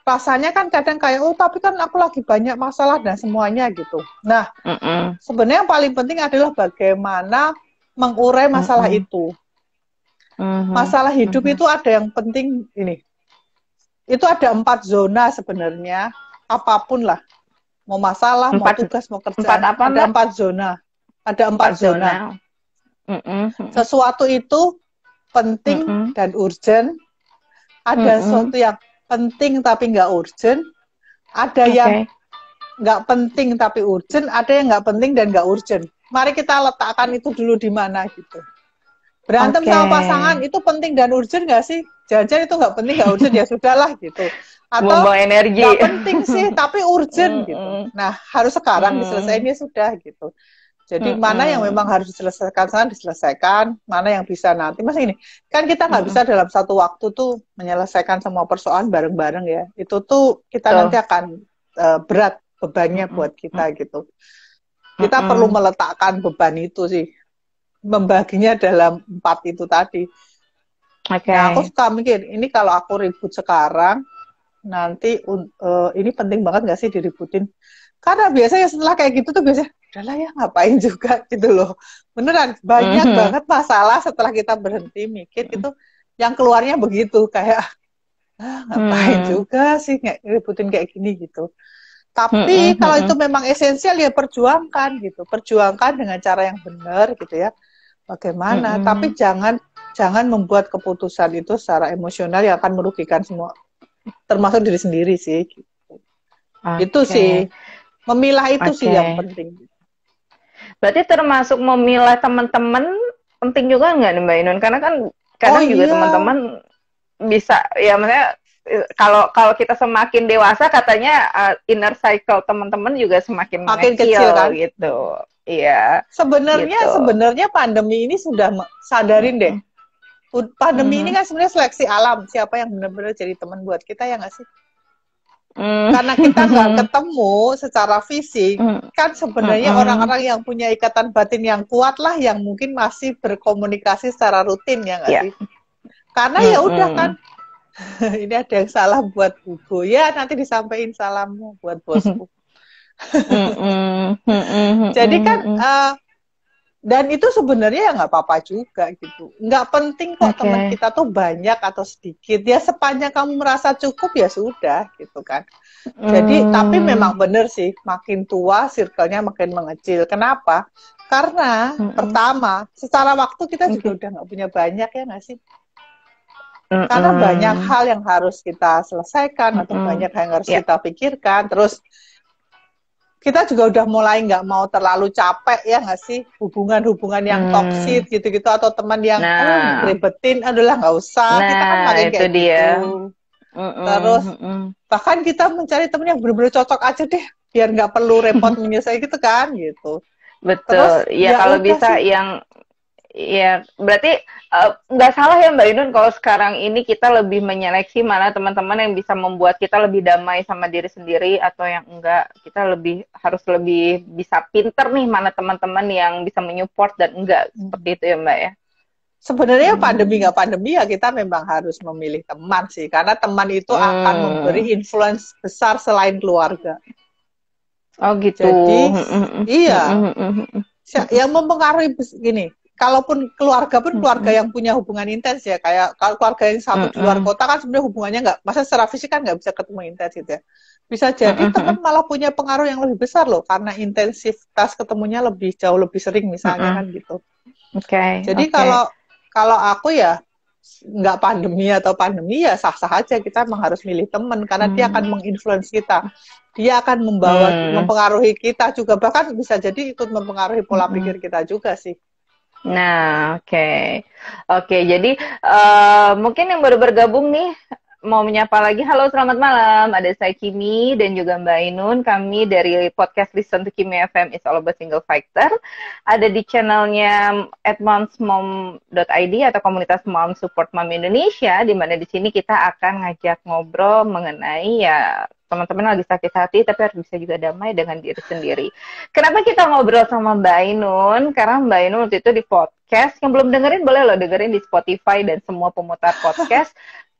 rasanya kan kadang kayak, oh tapi kan aku lagi banyak masalah dan semuanya gitu. Nah, sebenarnya yang paling penting adalah bagaimana mengurai masalah itu. Masalah hidup itu ada yang penting ini. itu ada 4 zona sebenarnya, apapun lah, mau masalah, mau tugas, mau kerjaan, ada 4 zona, ada 4 zona. Sesuatu itu penting dan urgent, ada sesuatu yang penting tapi nggak urgent, ada yang nggak penting tapi urgent, ada yang nggak penting dan nggak urgent. Mari kita letakkan itu dulu di mana gitu. Berantem sama pasangan itu penting dan urgent nggak sih? Jangan-jangan itu nggak penting nggak urgent, ya sudahlah gitu. Atau nggak penting sih tapi urgent gitu. Nah harus sekarang diselesaikan, ya sudah gitu. Jadi mana yang memang harus diselesaikan sana diselesaikan, mana yang bisa nanti. Masa ini kan kita nggak bisa dalam satu waktu tuh menyelesaikan semua persoalan bareng-bareng ya. Itu tuh kita nanti akan berat bebannya buat kita gitu. Kita perlu meletakkan beban itu sih, membaginya dalam 4 itu tadi. Nah, aku suka mikir, ini kalau aku ribut sekarang, nanti ini penting banget nggak sih diributin? Karena biasanya setelah kayak gitu tuh biasanya, udahlah ya ngapain juga gitu loh. Beneran, banyak banget masalah setelah kita berhenti mikir itu, yang keluarnya begitu, kayak, ngapain juga sih ributin kayak gini gitu. Tapi kalau itu memang esensial ya perjuangkan gitu, perjuangkan dengan cara yang benar gitu ya. Bagaimana? Tapi jangan membuat keputusan itu secara emosional yang akan merugikan semua, termasuk diri sendiri sih. Gitu. Itu sih, memilah itu sih yang penting. Berarti termasuk memilah teman-teman penting juga nggak nih Mbak Inun? Karena kan kadang juga teman-teman bisa, ya maksudnya kalau kita semakin dewasa katanya inner cycle teman-teman juga semakin kecil kan gitu. Iya. Sebenarnya pandemi ini sudah sadarin deh. Pandemi ini kan sebenarnya seleksi alam, siapa yang benar-benar jadi teman buat kita, ya nggak sih? Karena kita nggak ketemu secara fisik, kan sebenarnya orang-orang yang punya ikatan batin yang kuat lah yang mungkin masih berkomunikasi secara rutin, ya nggak sih? Karena ya udah kan, ini ada yang salah buat Bubo, ya nanti disampaikan salammu buat bosku. Jadi kan dan itu sebenarnya ya nggak apa-apa juga gitu, nggak penting kok teman kita tuh banyak atau sedikit, ya sepanjang kamu merasa cukup ya sudah gitu kan. Jadi tapi memang bener sih, makin tua circle-nya makin mengecil. Kenapa? Karena pertama secara waktu kita juga udah nggak punya banyak, ya nggak sih? Karena banyak hal yang harus kita selesaikan atau banyak hal yang harus kita pikirkan. Terus kita juga udah mulai nggak mau terlalu capek, ya nggak sih, hubungan-hubungan yang toksik gitu-gitu atau teman yang ribetin, adalah nggak usah, kita kan paling kayak gitu. Terus bahkan kita mencari teman yang benar-benar cocok aja deh, biar nggak perlu repot menyelesaikan gitu kan gitu. Betul. Terus, ya kalau bisa sih, yang ya berarti nggak salah ya Mbak Inun kalau sekarang ini kita lebih menyeleksi mana teman-teman yang bisa membuat kita lebih damai sama diri sendiri atau yang enggak. Kita harus lebih bisa pinter nih mana teman-teman yang bisa menyupport dan enggak, seperti itu ya Mbak ya. Sebenarnya pandemi nggak pandemi ya kita memang harus memilih teman sih, karena teman itu akan memberi influence besar selain keluarga. Oh gitu. Jadi iya, yang mempengaruhi gini. Kalaupun keluarga pun keluarga yang punya hubungan intens ya, kayak kalau keluarga yang satu di luar kota kan sebenarnya hubungannya nggak, masa secara fisik kan nggak bisa ketemu intens gitu ya. Bisa jadi teman malah punya pengaruh yang lebih besar loh, karena intensitas ketemunya jauh lebih sering misalnya kan gitu. Jadi kalau aku ya nggak pandemi atau pandemi ya sah-sah aja, kita memang harus milih teman karena dia akan menginfluence kita, dia akan mempengaruhi kita juga, bahkan bisa jadi ikut mempengaruhi pola pikir kita juga sih. Nah, oke. Jadi mungkin yang baru bergabung nih mau menyapa lagi. Halo, selamat malam. Ada saya Kimi dan juga Mbak Inun. Kami dari podcast Listen to Kimi FM is all about single fighter. Ada di channelnya @momsmom.id atau komunitas Mom Support Mom Indonesia, di mana di sini kita akan ngajak ngobrol mengenai ya teman-teman lagi sakit hati tapi harus bisa juga damai dengan diri sendiri. Kenapa kita ngobrol sama Mbak Inun? Karena Mbak Inun waktu itu di podcast, yang belum dengerin boleh loh dengerin di Spotify dan semua pemutar podcast,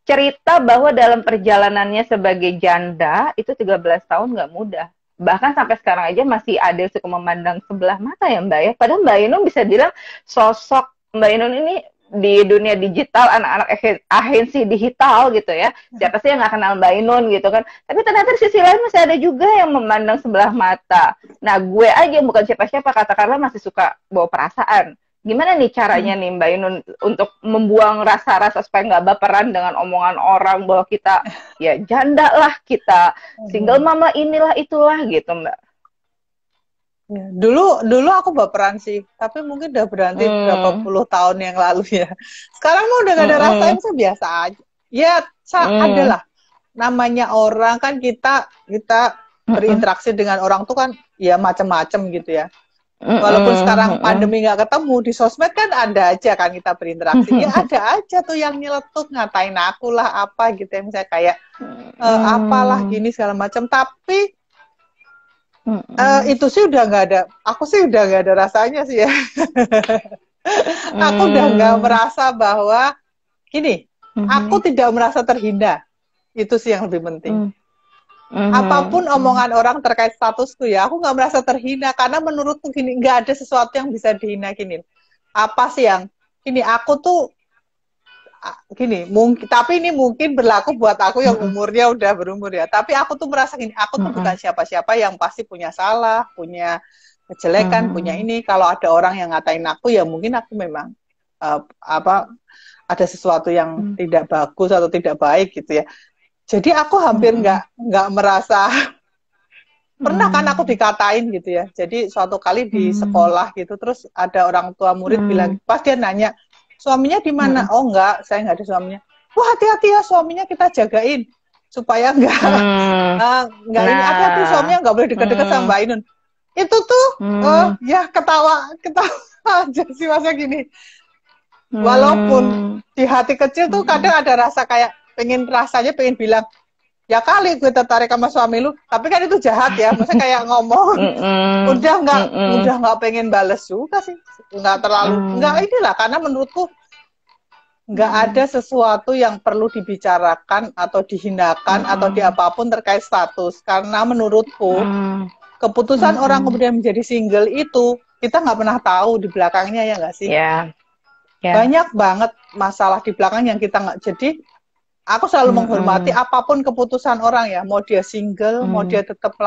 cerita bahwa dalam perjalanannya sebagai janda itu 13 tahun nggak mudah. Bahkan sampai sekarang aja masih ada yang suka memandang sebelah mata ya Mbak ya. Padahal Mbak Inun bisa bilang sosok Mbak Inun ini di dunia digital, anak-anak agensi digital gitu ya, siapa sih yang nggak kenal Mbak Ainun gitu kan. Tapi ternyata di sisi lain masih ada juga yang memandang sebelah mata. Nah, gue aja bukan siapa-siapa, katakanlah masih suka bawa perasaan. Gimana nih caranya nih Mbak Ainun untuk membuang rasa-rasa supaya nggak baperan dengan omongan orang bahwa kita ya janda lah, kita single mama inilah itulah gitu Mbak. Ya, dulu aku baperan sih, tapi mungkin udah berhenti berapa puluh tahun yang lalu ya. Sekarang mah udah gak ada rasanya, saya biasa aja. Ya, adalah namanya orang kan kita berinteraksi dengan orang tuh kan ya macam-macam gitu ya. Walaupun sekarang pandemi nggak ketemu, di sosmed kan ada aja kan kita berinteraksi. Ya ada aja tuh yang nyeletuk ngatain aku lah apa gitu ya, misalnya kayak apalah gini segala macam. Tapi itu sih udah nggak ada, aku sih udah nggak ada rasanya sih ya. Aku udah nggak merasa bahwa gini, aku tidak merasa terhina. Itu sih yang lebih penting. Apapun omongan orang terkait statusku ya, aku nggak merasa terhina karena menurutku gini, nggak ada sesuatu yang bisa dihina gini. Apa sih yang gini? Aku tuh gini, mungkin, tapi ini mungkin berlaku buat aku yang umurnya udah berumur ya. Tapi aku tuh merasa gini, aku tuh bukan siapa-siapa yang pasti punya salah, punya kejelekan, punya ini. Kalau ada orang yang ngatain aku, ya mungkin aku memang ada sesuatu yang tidak bagus atau tidak baik gitu ya. Jadi aku hampir nggak merasa. Pernah kan aku dikatain gitu ya. Jadi suatu kali di sekolah gitu, terus ada orang tua murid bilang, pas dia nanya, suaminya di mana? Oh enggak, saya nggak ada suaminya. Wah hati-hati ya, suaminya kita jagain supaya nggak ini, hati-hati suaminya nggak boleh deket-deket sama Mbak Ainun. Itu tuh ya ketawa aja sih masa gini. Walaupun di hati kecil tuh kadang ada rasa kayak rasanya pengen bilang, ya kali gue tertarik sama suami lu, tapi kan itu jahat ya, maksudnya kayak ngomong, udah nggak pengen bales juga sih, nggak terlalu, nggak inilah, karena menurutku nggak ada sesuatu yang perlu dibicarakan atau dihinakan atau diapapun terkait status, karena menurutku keputusan orang kemudian menjadi single itu kita nggak pernah tahu di belakangnya, ya nggak sih? Banyak banget masalah di belakang yang kita nggak, jadi aku selalu menghormati apapun keputusan orang ya, mau dia single, mau dia tetap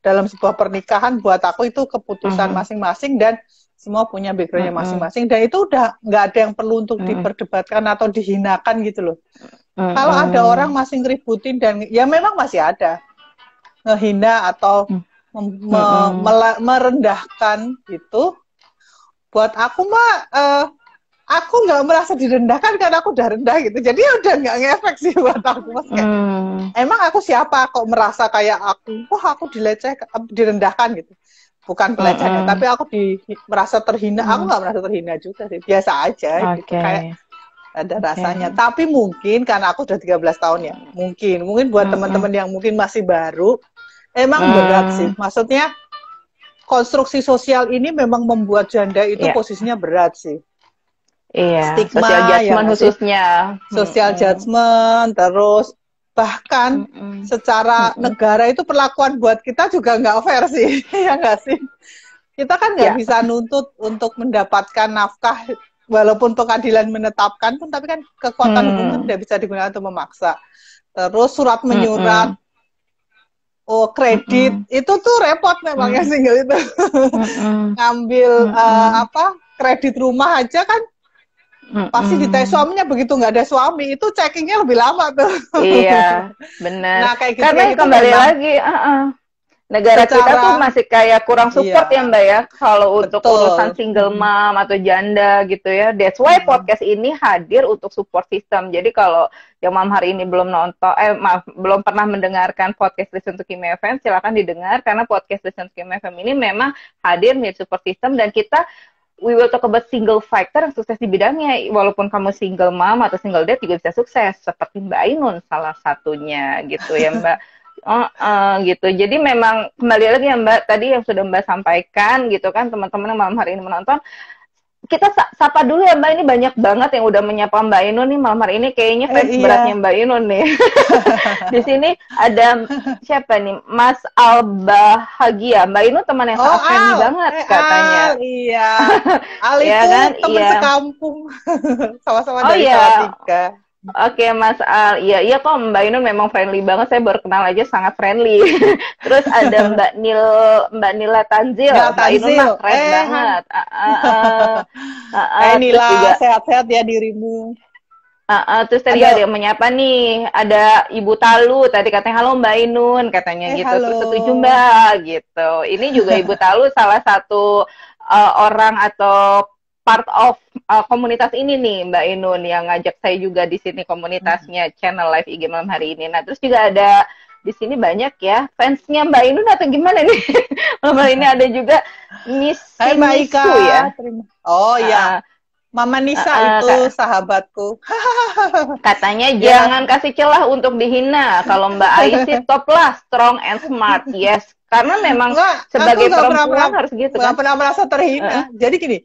dalam sebuah pernikahan, buat aku itu keputusan masing-masing dan semua punya backgroundnya masing-masing, dan itu udah nggak ada yang perlu untuk diperdebatkan atau dihinakan gitu loh. Kalau ada orang masih ngeributin dan ya memang masih ada ngehina atau merendahkan gitu, buat aku mah aku nggak merasa direndahkan karena aku udah rendah gitu, jadi udah nggak ngefek sih buat aku mas. Emang aku siapa kok merasa kayak aku direndahkan gitu, bukan pelecehan, tapi aku merasa terhina. Aku nggak merasa terhina juga sih, biasa aja gitu, kayak ada rasanya. Tapi mungkin karena aku udah 13 tahun ya, mungkin buat teman-teman yang mungkin masih baru, emang berat sih, maksudnya konstruksi sosial ini memang membuat janda itu posisinya berat sih. Iya, stigma, social judgment khususnya. Social judgment, terus bahkan secara negara itu perlakuan buat kita juga nggak fair sih, ya nggak sih? Kita kan nggak bisa nuntut untuk mendapatkan nafkah, walaupun pengadilan menetapkan pun, tapi kan kekuatan hukum tidak bisa digunakan untuk memaksa. Terus surat menyurat, kredit, itu tuh repot memang ya single itu. Ngambil kredit rumah aja kan, pasti ditanya suaminya, begitu nggak ada suami itu checkingnya lebih lama tuh. Iya, benar. Nah, kayak gitu, karena kembali lagi negara kita tuh masih kayak kurang support ya Mbak ya, kalau untuk urusan single mom atau janda gitu ya. That's why podcast ini hadir untuk support system. Jadi kalau yang mam hari ini belum belum pernah mendengarkan podcast Listen to Kim FM, silakan didengar, karena podcast Listen to Kim FM ini memang hadir menjadi support system, dan kita we will talk about single fighter yang sukses di bidangnya. Walaupun kamu single mom atau single dad juga bisa sukses, seperti Mbak Ainun salah satunya gitu ya Mbak. Gitu. Jadi memang kembali lagi ya Mbak, tadi yang sudah Mbak sampaikan gitu kan, teman-teman yang malam hari ini menonton, kita sapa dulu ya Mbak, ini banyak banget yang udah menyapa Mbak Inun nih malam hari ini, kayaknya fans beratnya Mbak Inun nih. Di sini ada siapa nih, Mas Al Bahagia. Mbak Inun teman yang sangat friendly banget katanya. Al, iya. Al ya itu kan? teman sekampung, sama-sama dari iya. Salatiga. Oke Mas Al, iya kok Mbak Inun memang friendly banget, saya baru kenal aja sangat friendly. Terus ada Mbak Nila Tanzil, Mbak Inun mah keren banget. Nila, sehat-sehat ya dirimu. Terus tadi ada yang menyapa nih, ada Ibu Talu, tadi katanya halo Mbak Inun, katanya gitu. Halo. Terus setuju Mbak, gitu. Ini juga Ibu Talu salah satu orang atau part of komunitas ini nih Mbak Inun, yang ngajak saya juga di sini komunitasnya channel live IG malam hari ini. Nah terus juga ada di sini banyak ya fansnya Mbak Inun atau gimana nih? Malam hari ini ada juga Miss Nisu ya. Oh iya, Mama Nisa itu sahabatku. Katanya jangan kasih celah untuk dihina. Kalau Mbak Ais sih top lah, strong and smart. Yes, karena memang sebagai perempuan harus gitu kan. Nggak pernah merasa terhina. Jadi gini,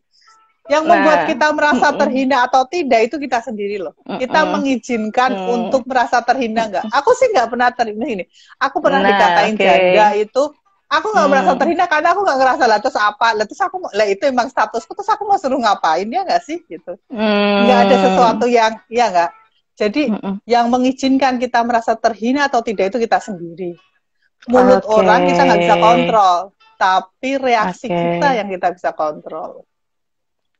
yang membuat kita merasa terhina atau tidak itu kita sendiri loh. Kita mengizinkan untuk merasa terhina nggak? Aku sih nggak pernah terhina ini. Aku pernah dikatain janda itu. Aku nggak merasa terhina karena aku nggak ngerasa lah terus apa. Terus aku lah itu emang statusku. Terus aku mau suruh ngapain ya nggak sih gitu. Nggak ada sesuatu yang ya nggak. Jadi yang mengizinkan kita merasa terhina atau tidak itu kita sendiri. Mulut orang kita nggak bisa kontrol, tapi reaksi kita yang kita bisa kontrol.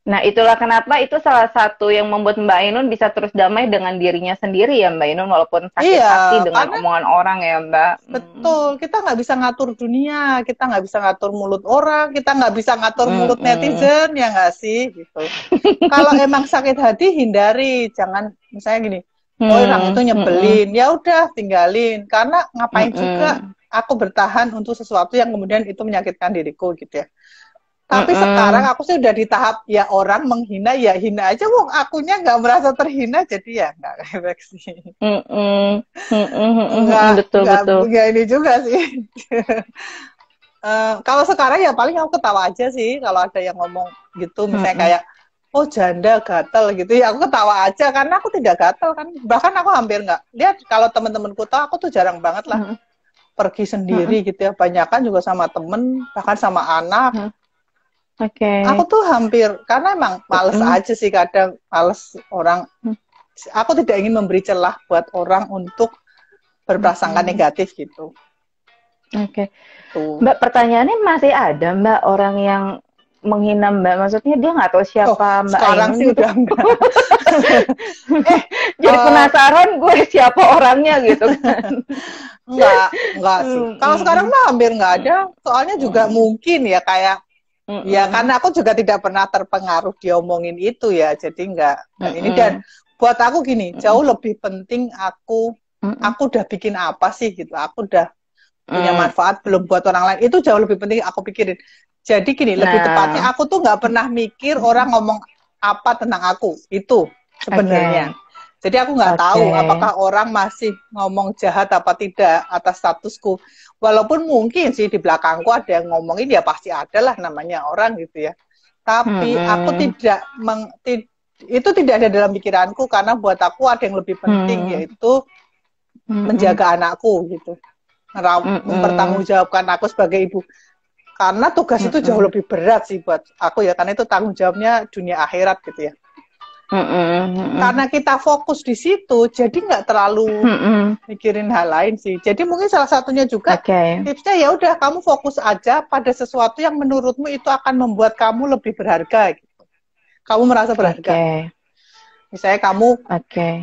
Nah, itulah kenapa itu salah satu yang membuat Mbak Inun bisa terus damai dengan dirinya sendiri ya Mbak Inun, walaupun sakit hati dengan omongan orang ya Mbak. Betul, kita nggak bisa ngatur dunia, kita nggak bisa ngatur mulut orang, kita nggak bisa ngatur mulut netizen, ya nggak sih? Gitu. Kalau emang sakit hati, hindari. Jangan, misalnya gini, orang itu nyebelin, ya udah tinggalin. Karena ngapain juga aku bertahan untuk sesuatu yang kemudian itu menyakitkan diriku gitu ya. Tapi sekarang aku sih udah di tahap ya orang menghina ya hina aja, wong akunya nggak merasa terhina jadi ya nggak refleksi. Betul. Nggak ini juga sih. Kalau sekarang ya paling aku ketawa aja sih kalau ada yang ngomong gitu, misalnya kayak oh janda gatel gitu ya aku ketawa aja karena aku tidak gatel kan, bahkan aku hampir nggak lihat. Kalau temen-temenku tahu aku tuh jarang banget lah pergi sendiri gitu ya, banyakan juga sama temen bahkan sama anak. Aku tuh hampir, karena emang males aja sih kadang, males orang, aku tidak ingin memberi celah buat orang untuk berprasangka negatif gitu. Mbak, pertanyaannya masih ada Mbak orang yang menghina Mbak, maksudnya dia nggak tahu siapa Mbak sekarang Ainun sih gitu. Udah enggak. Jadi penasaran gue siapa orangnya gitu kan. Enggak sih. Kalau sekarang mah hampir nggak ada, soalnya juga mungkin ya kayak ya karena aku juga tidak pernah terpengaruh diomongin itu ya, jadi enggak ini. Dan buat aku gini, jauh lebih penting aku udah bikin apa sih gitu, aku udah punya manfaat belum buat orang lain, itu jauh lebih penting aku pikirin. Jadi gini, lebih tepatnya aku tuh nggak pernah mikir orang ngomong apa tentang aku, itu sebenarnya. Jadi aku nggak tahu apakah orang masih ngomong jahat apa tidak atas statusku. Walaupun mungkin sih di belakangku ada yang ngomongin, ya pasti ada lah namanya orang gitu ya. Tapi aku itu tidak ada dalam pikiranku, karena buat aku ada yang lebih penting, yaitu menjaga anakku gitu. Mempertanggungjawabkan aku sebagai ibu. Karena tugas itu jauh lebih berat sih buat aku ya, karena itu tanggung jawabnya dunia akhirat gitu ya. Karena kita fokus di situ, jadi nggak terlalu mikirin hal lain sih. Jadi mungkin salah satunya juga tipsnya ya udah kamu fokus aja pada sesuatu yang menurutmu itu akan membuat kamu lebih berharga. Gitu. Kamu merasa berharga. Misalnya kamu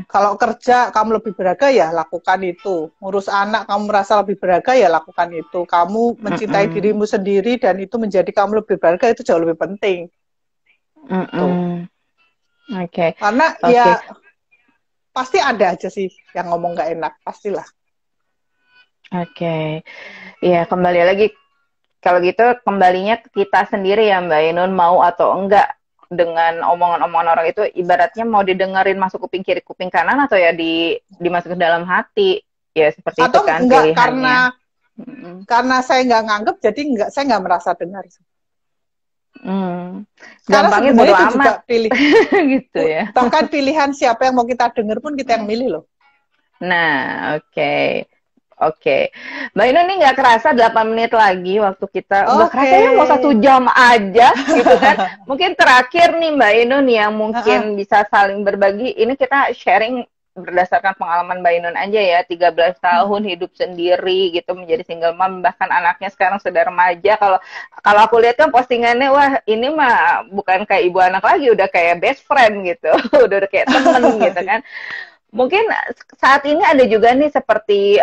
kalau kerja kamu lebih berharga ya lakukan itu. Ngurus anak kamu merasa lebih berharga ya lakukan itu. Kamu mencintai dirimu sendiri dan itu menjadi kamu lebih berharga, itu jauh lebih penting. Karena ya pasti ada aja sih yang ngomong nggak enak, pastilah. Ya kembali lagi, kalau gitu kembalinya ke kita sendiri ya Mbak Inun, mau atau enggak dengan omongan-omongan orang itu. Ibaratnya mau didengerin masuk kuping kiri kuping kanan, atau ya dimasuk ke dalam hati, ya seperti atau itu kan enggak, pilihannya. Karena saya nggak nganggep, jadi saya nggak merasa dengar. Karena Gampangnya sebenarnya bodo itu amat juga pilih. gitu ya. Bahkan pilihan siapa yang mau kita denger pun kita yang milih loh. Nah, oke. Oke, Mbak Inun ini nggak kerasa 8 menit lagi waktu kita, nggak Oke. kerasa ya mau 1 jam aja gitu kan. Mungkin terakhir nih Mbak Inun yang mungkin bisa saling berbagi, ini kita sharing berdasarkan pengalaman Mbak Inun aja ya, 13 tahun hidup sendiri gitu, menjadi single mom, bahkan anaknya sekarang sudah remaja. Kalau aku lihat kan postingannya, wah ini mah bukan kayak ibu anak lagi, udah kayak best friend gitu, udah kayak temen gitu kan. Mungkin saat ini ada juga nih seperti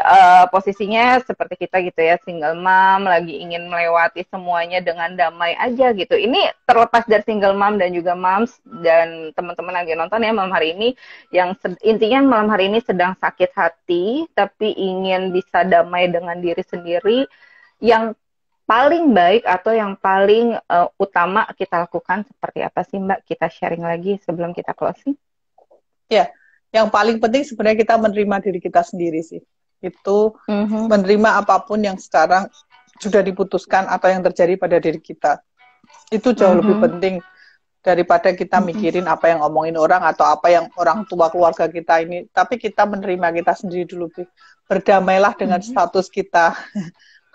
posisinya seperti kita gitu ya, single mom, lagi ingin melewati semuanya dengan damai aja gitu. Ini terlepas dari single mom dan juga moms dan teman-teman lagi nonton ya malam hari ini, yang intinya malam hari ini sedang sakit hati, tapi ingin bisa damai dengan diri sendiri. Yang paling baik atau yang paling utama kita lakukan seperti apa sih Mbak? Kita sharing lagi sebelum kita closing. Ya. Yang paling penting sebenarnya kita menerima diri kita sendiri sih. Itu menerima apapun yang sekarang sudah diputuskan atau yang terjadi pada diri kita. Itu jauh lebih penting daripada kita mikirin apa yang ngomongin orang atau apa yang orang tua keluarga kita ini. Tapi kita menerima kita sendiri dulu. Berdamailah dengan status kita.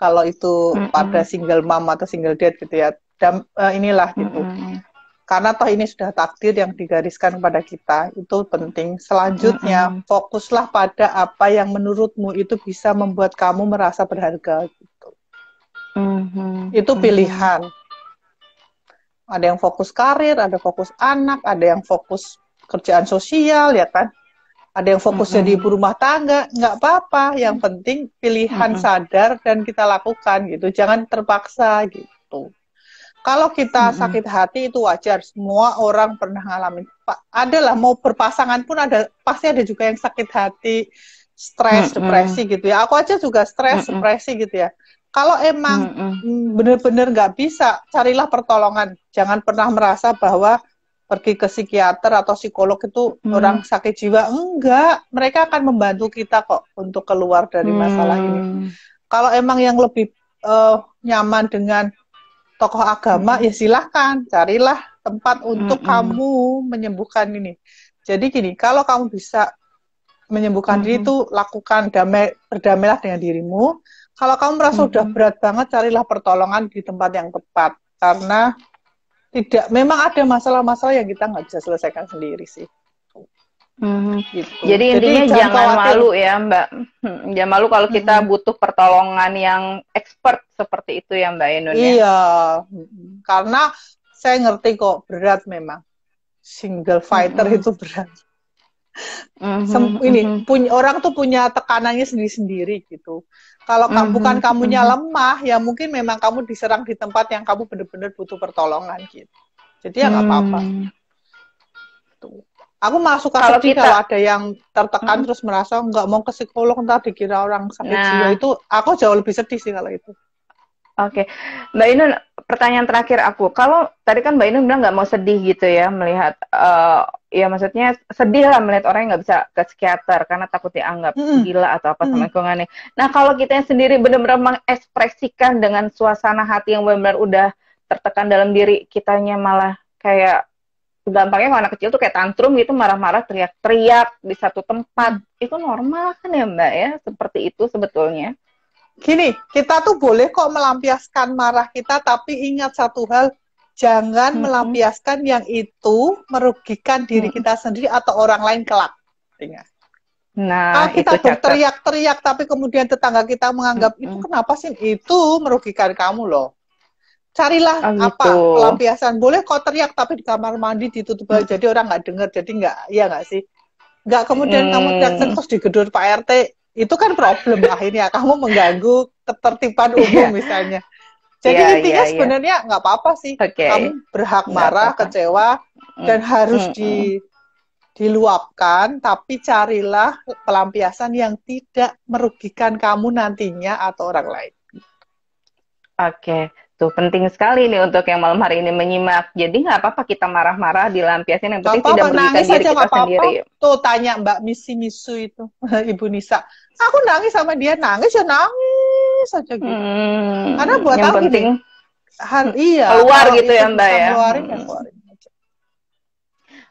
Kalau itu pada single mom atau single dad gitu ya. Inilah gitu. Karena toh ini sudah takdir yang digariskan kepada kita, itu penting. Selanjutnya, fokuslah pada apa yang menurutmu itu bisa membuat kamu merasa berharga. Gitu. Itu pilihan. Ada yang fokus karir, ada fokus anak, ada yang fokus kerjaan sosial, ya kan? Ada yang fokus jadi ibu rumah tangga, nggak apa-apa. Yang penting pilihan sadar dan kita lakukan gitu. Jangan terpaksa gitu. Kalau kita sakit hati itu wajar, semua orang pernah ngalamin. Adalah mau berpasangan pun ada, pasti ada juga yang sakit hati, stres, depresi gitu ya. Aku aja juga stres, depresi gitu ya. Kalau emang bener-bener nggak bisa, carilah pertolongan. Jangan pernah merasa bahwa pergi ke psikiater atau psikolog itu orang sakit jiwa. Enggak, mereka akan membantu kita kok untuk keluar dari masalah ini. Kalau emang yang lebih nyaman dengan tokoh agama, ya silahkan, carilah tempat untuk kamu menyembuhkan ini. Jadi gini, kalau kamu bisa menyembuhkan diri itu, lakukan berdamailah dengan dirimu. Kalau kamu merasa udah berat banget, carilah pertolongan di tempat yang tepat. Karena memang ada masalah-masalah yang kita nggak bisa selesaikan sendiri sih. Gitu. Jadi intinya jangan malu ya Mbak. Jangan malu kalau kita butuh pertolongan yang expert seperti itu ya Mbak Inun ya. Iya, karena saya ngerti kok berat memang. Single fighter itu berat. Orang tuh punya tekanannya sendiri-sendiri gitu. Kalau bukan kamunya lemah, ya mungkin memang kamu diserang di tempat yang kamu benar-benar butuh pertolongan gitu. Jadi ya nggak apa-apa. Tuh. Aku malah suka sedih kalau ada yang tertekan terus merasa nggak mau ke psikolog, ntar dikira orang sakit jiwa. Itu aku jauh lebih sedih sih kalau itu. Oke. Mbak Inun, pertanyaan terakhir aku. Kalau tadi kan Mbak Inun bilang nggak mau sedih gitu ya melihat, ya maksudnya sedih lah melihat orang yang nggak bisa ke psikiater karena takut dianggap gila atau apa sama lingkungannya. Nah kalau kita yang sendiri benar-benar mengekspresikan dengan suasana hati yang benar-benar udah tertekan dalam diri, kitanya malah kayak gampangnya kalau anak kecil tuh kayak tantrum gitu, marah-marah, teriak-teriak di satu tempat. Itu normal kan ya Mbak ya? Seperti itu sebetulnya. Gini, kita tuh boleh kok melampiaskan marah kita, tapi ingat satu hal, jangan melampiaskan yang itu merugikan diri kita sendiri atau orang lain kelak. Ingat. Nah, kalau kita berteriak-teriak tapi kemudian tetangga kita menganggap itu kenapa sih? Itu merugikan kamu loh. Carilah apa pelampiasan. Boleh kok teriak tapi di kamar mandi ditutup jadi orang nggak dengar, jadi nggak sih? Nggak kemudian kamu teriak terus digedor Pak RT, itu kan problem akhirnya kamu mengganggu ketertiban umum misalnya. Jadi intinya sebenarnya nggak apa-apa sih. Kamu berhak marah, kecewa dan harus diluapkan, tapi carilah pelampiasan yang tidak merugikan kamu nantinya atau orang lain. Oke. Tuh, penting sekali nih untuk yang malam hari ini menyimak. Jadi nggak apa-apa kita marah-marah, dilampiasin, yang penting tidak merugikan diri kita sendiri. Tuh, tanya Mbak Misu itu, Ibu Nisa. Aku nangis sama dia, nangis ya nangis saja gitu. Karena buat yang aku penting, Iya. Keluar gitu ya Mbak ya. Keluarin ya keluarin.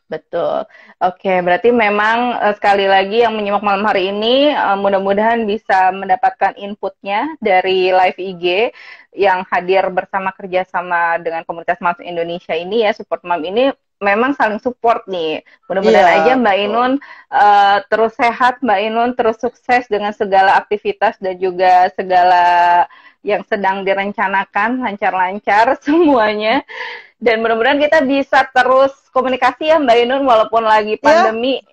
Betul. Oke, berarti memang sekali lagi yang menyimak malam hari ini mudah-mudahan bisa mendapatkan inputnya dari live IG yang hadir bersama kerjasama dengan komunitas Moms Indonesia ini ya, Support Mom ini memang saling support nih. Mudah-mudahan aja Mbak Inun terus sehat, Mbak Inun terus sukses dengan segala aktivitas dan juga segala yang sedang direncanakan lancar-lancar semuanya. Dan mudah-mudahan kita bisa terus komunikasi ya Mbak Inun walaupun lagi pandemi.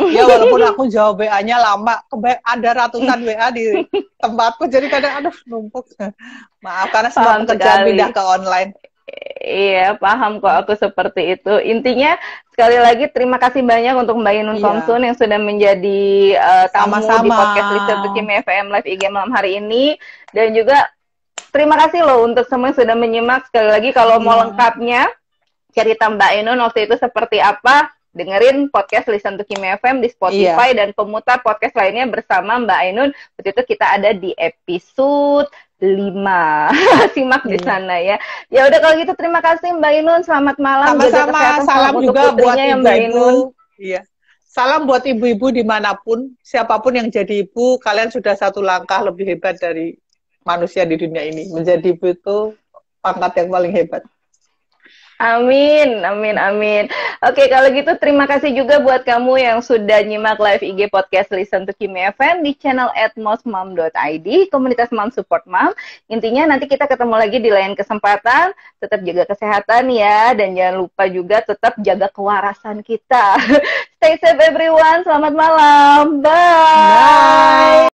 Ya walaupun aku jawab WA-nya lama, ada ratusan WA di tempatku, jadi kadang aduh numpuk. Maaf karena semua pekerjaan pindah ke online. Iya, paham kok aku seperti itu. Intinya sekali lagi terima kasih banyak untuk Mbak Inun Komsun yang sudah menjadi tamu di podcast Listen to Kimi FM Live IG malam hari ini, dan juga terima kasih loh untuk semua yang sudah menyimak. Sekali lagi kalau mau lengkapnya cerita Mbak Inun waktu itu seperti apa, dengerin podcast Listen to Kimi FM di Spotify dan pemutar podcast lainnya bersama Mbak Ainun. Waktu itu kita ada di episode 5. Simak di sana ya. Ya udah kalau gitu terima kasih Mbak Ainun. Selamat malam. Sama-sama. Salam juga buat ibu-ibu. Iya. Salam buat ibu-ibu dimanapun. Siapapun yang jadi ibu, kalian sudah satu langkah lebih hebat dari manusia di dunia ini. Menjadi ibu itu pangkat yang paling hebat. Amin, amin, amin. Oke, kalau gitu terima kasih juga buat kamu yang sudah nyimak live IG podcast Listen to Kimi FM di channel @mosmom.id, komunitas Mom Support Mom. Intinya nanti kita ketemu lagi di lain kesempatan. Tetap jaga kesehatan ya, dan jangan lupa juga tetap jaga kewarasan kita. Stay safe everyone, selamat malam. Bye. Bye.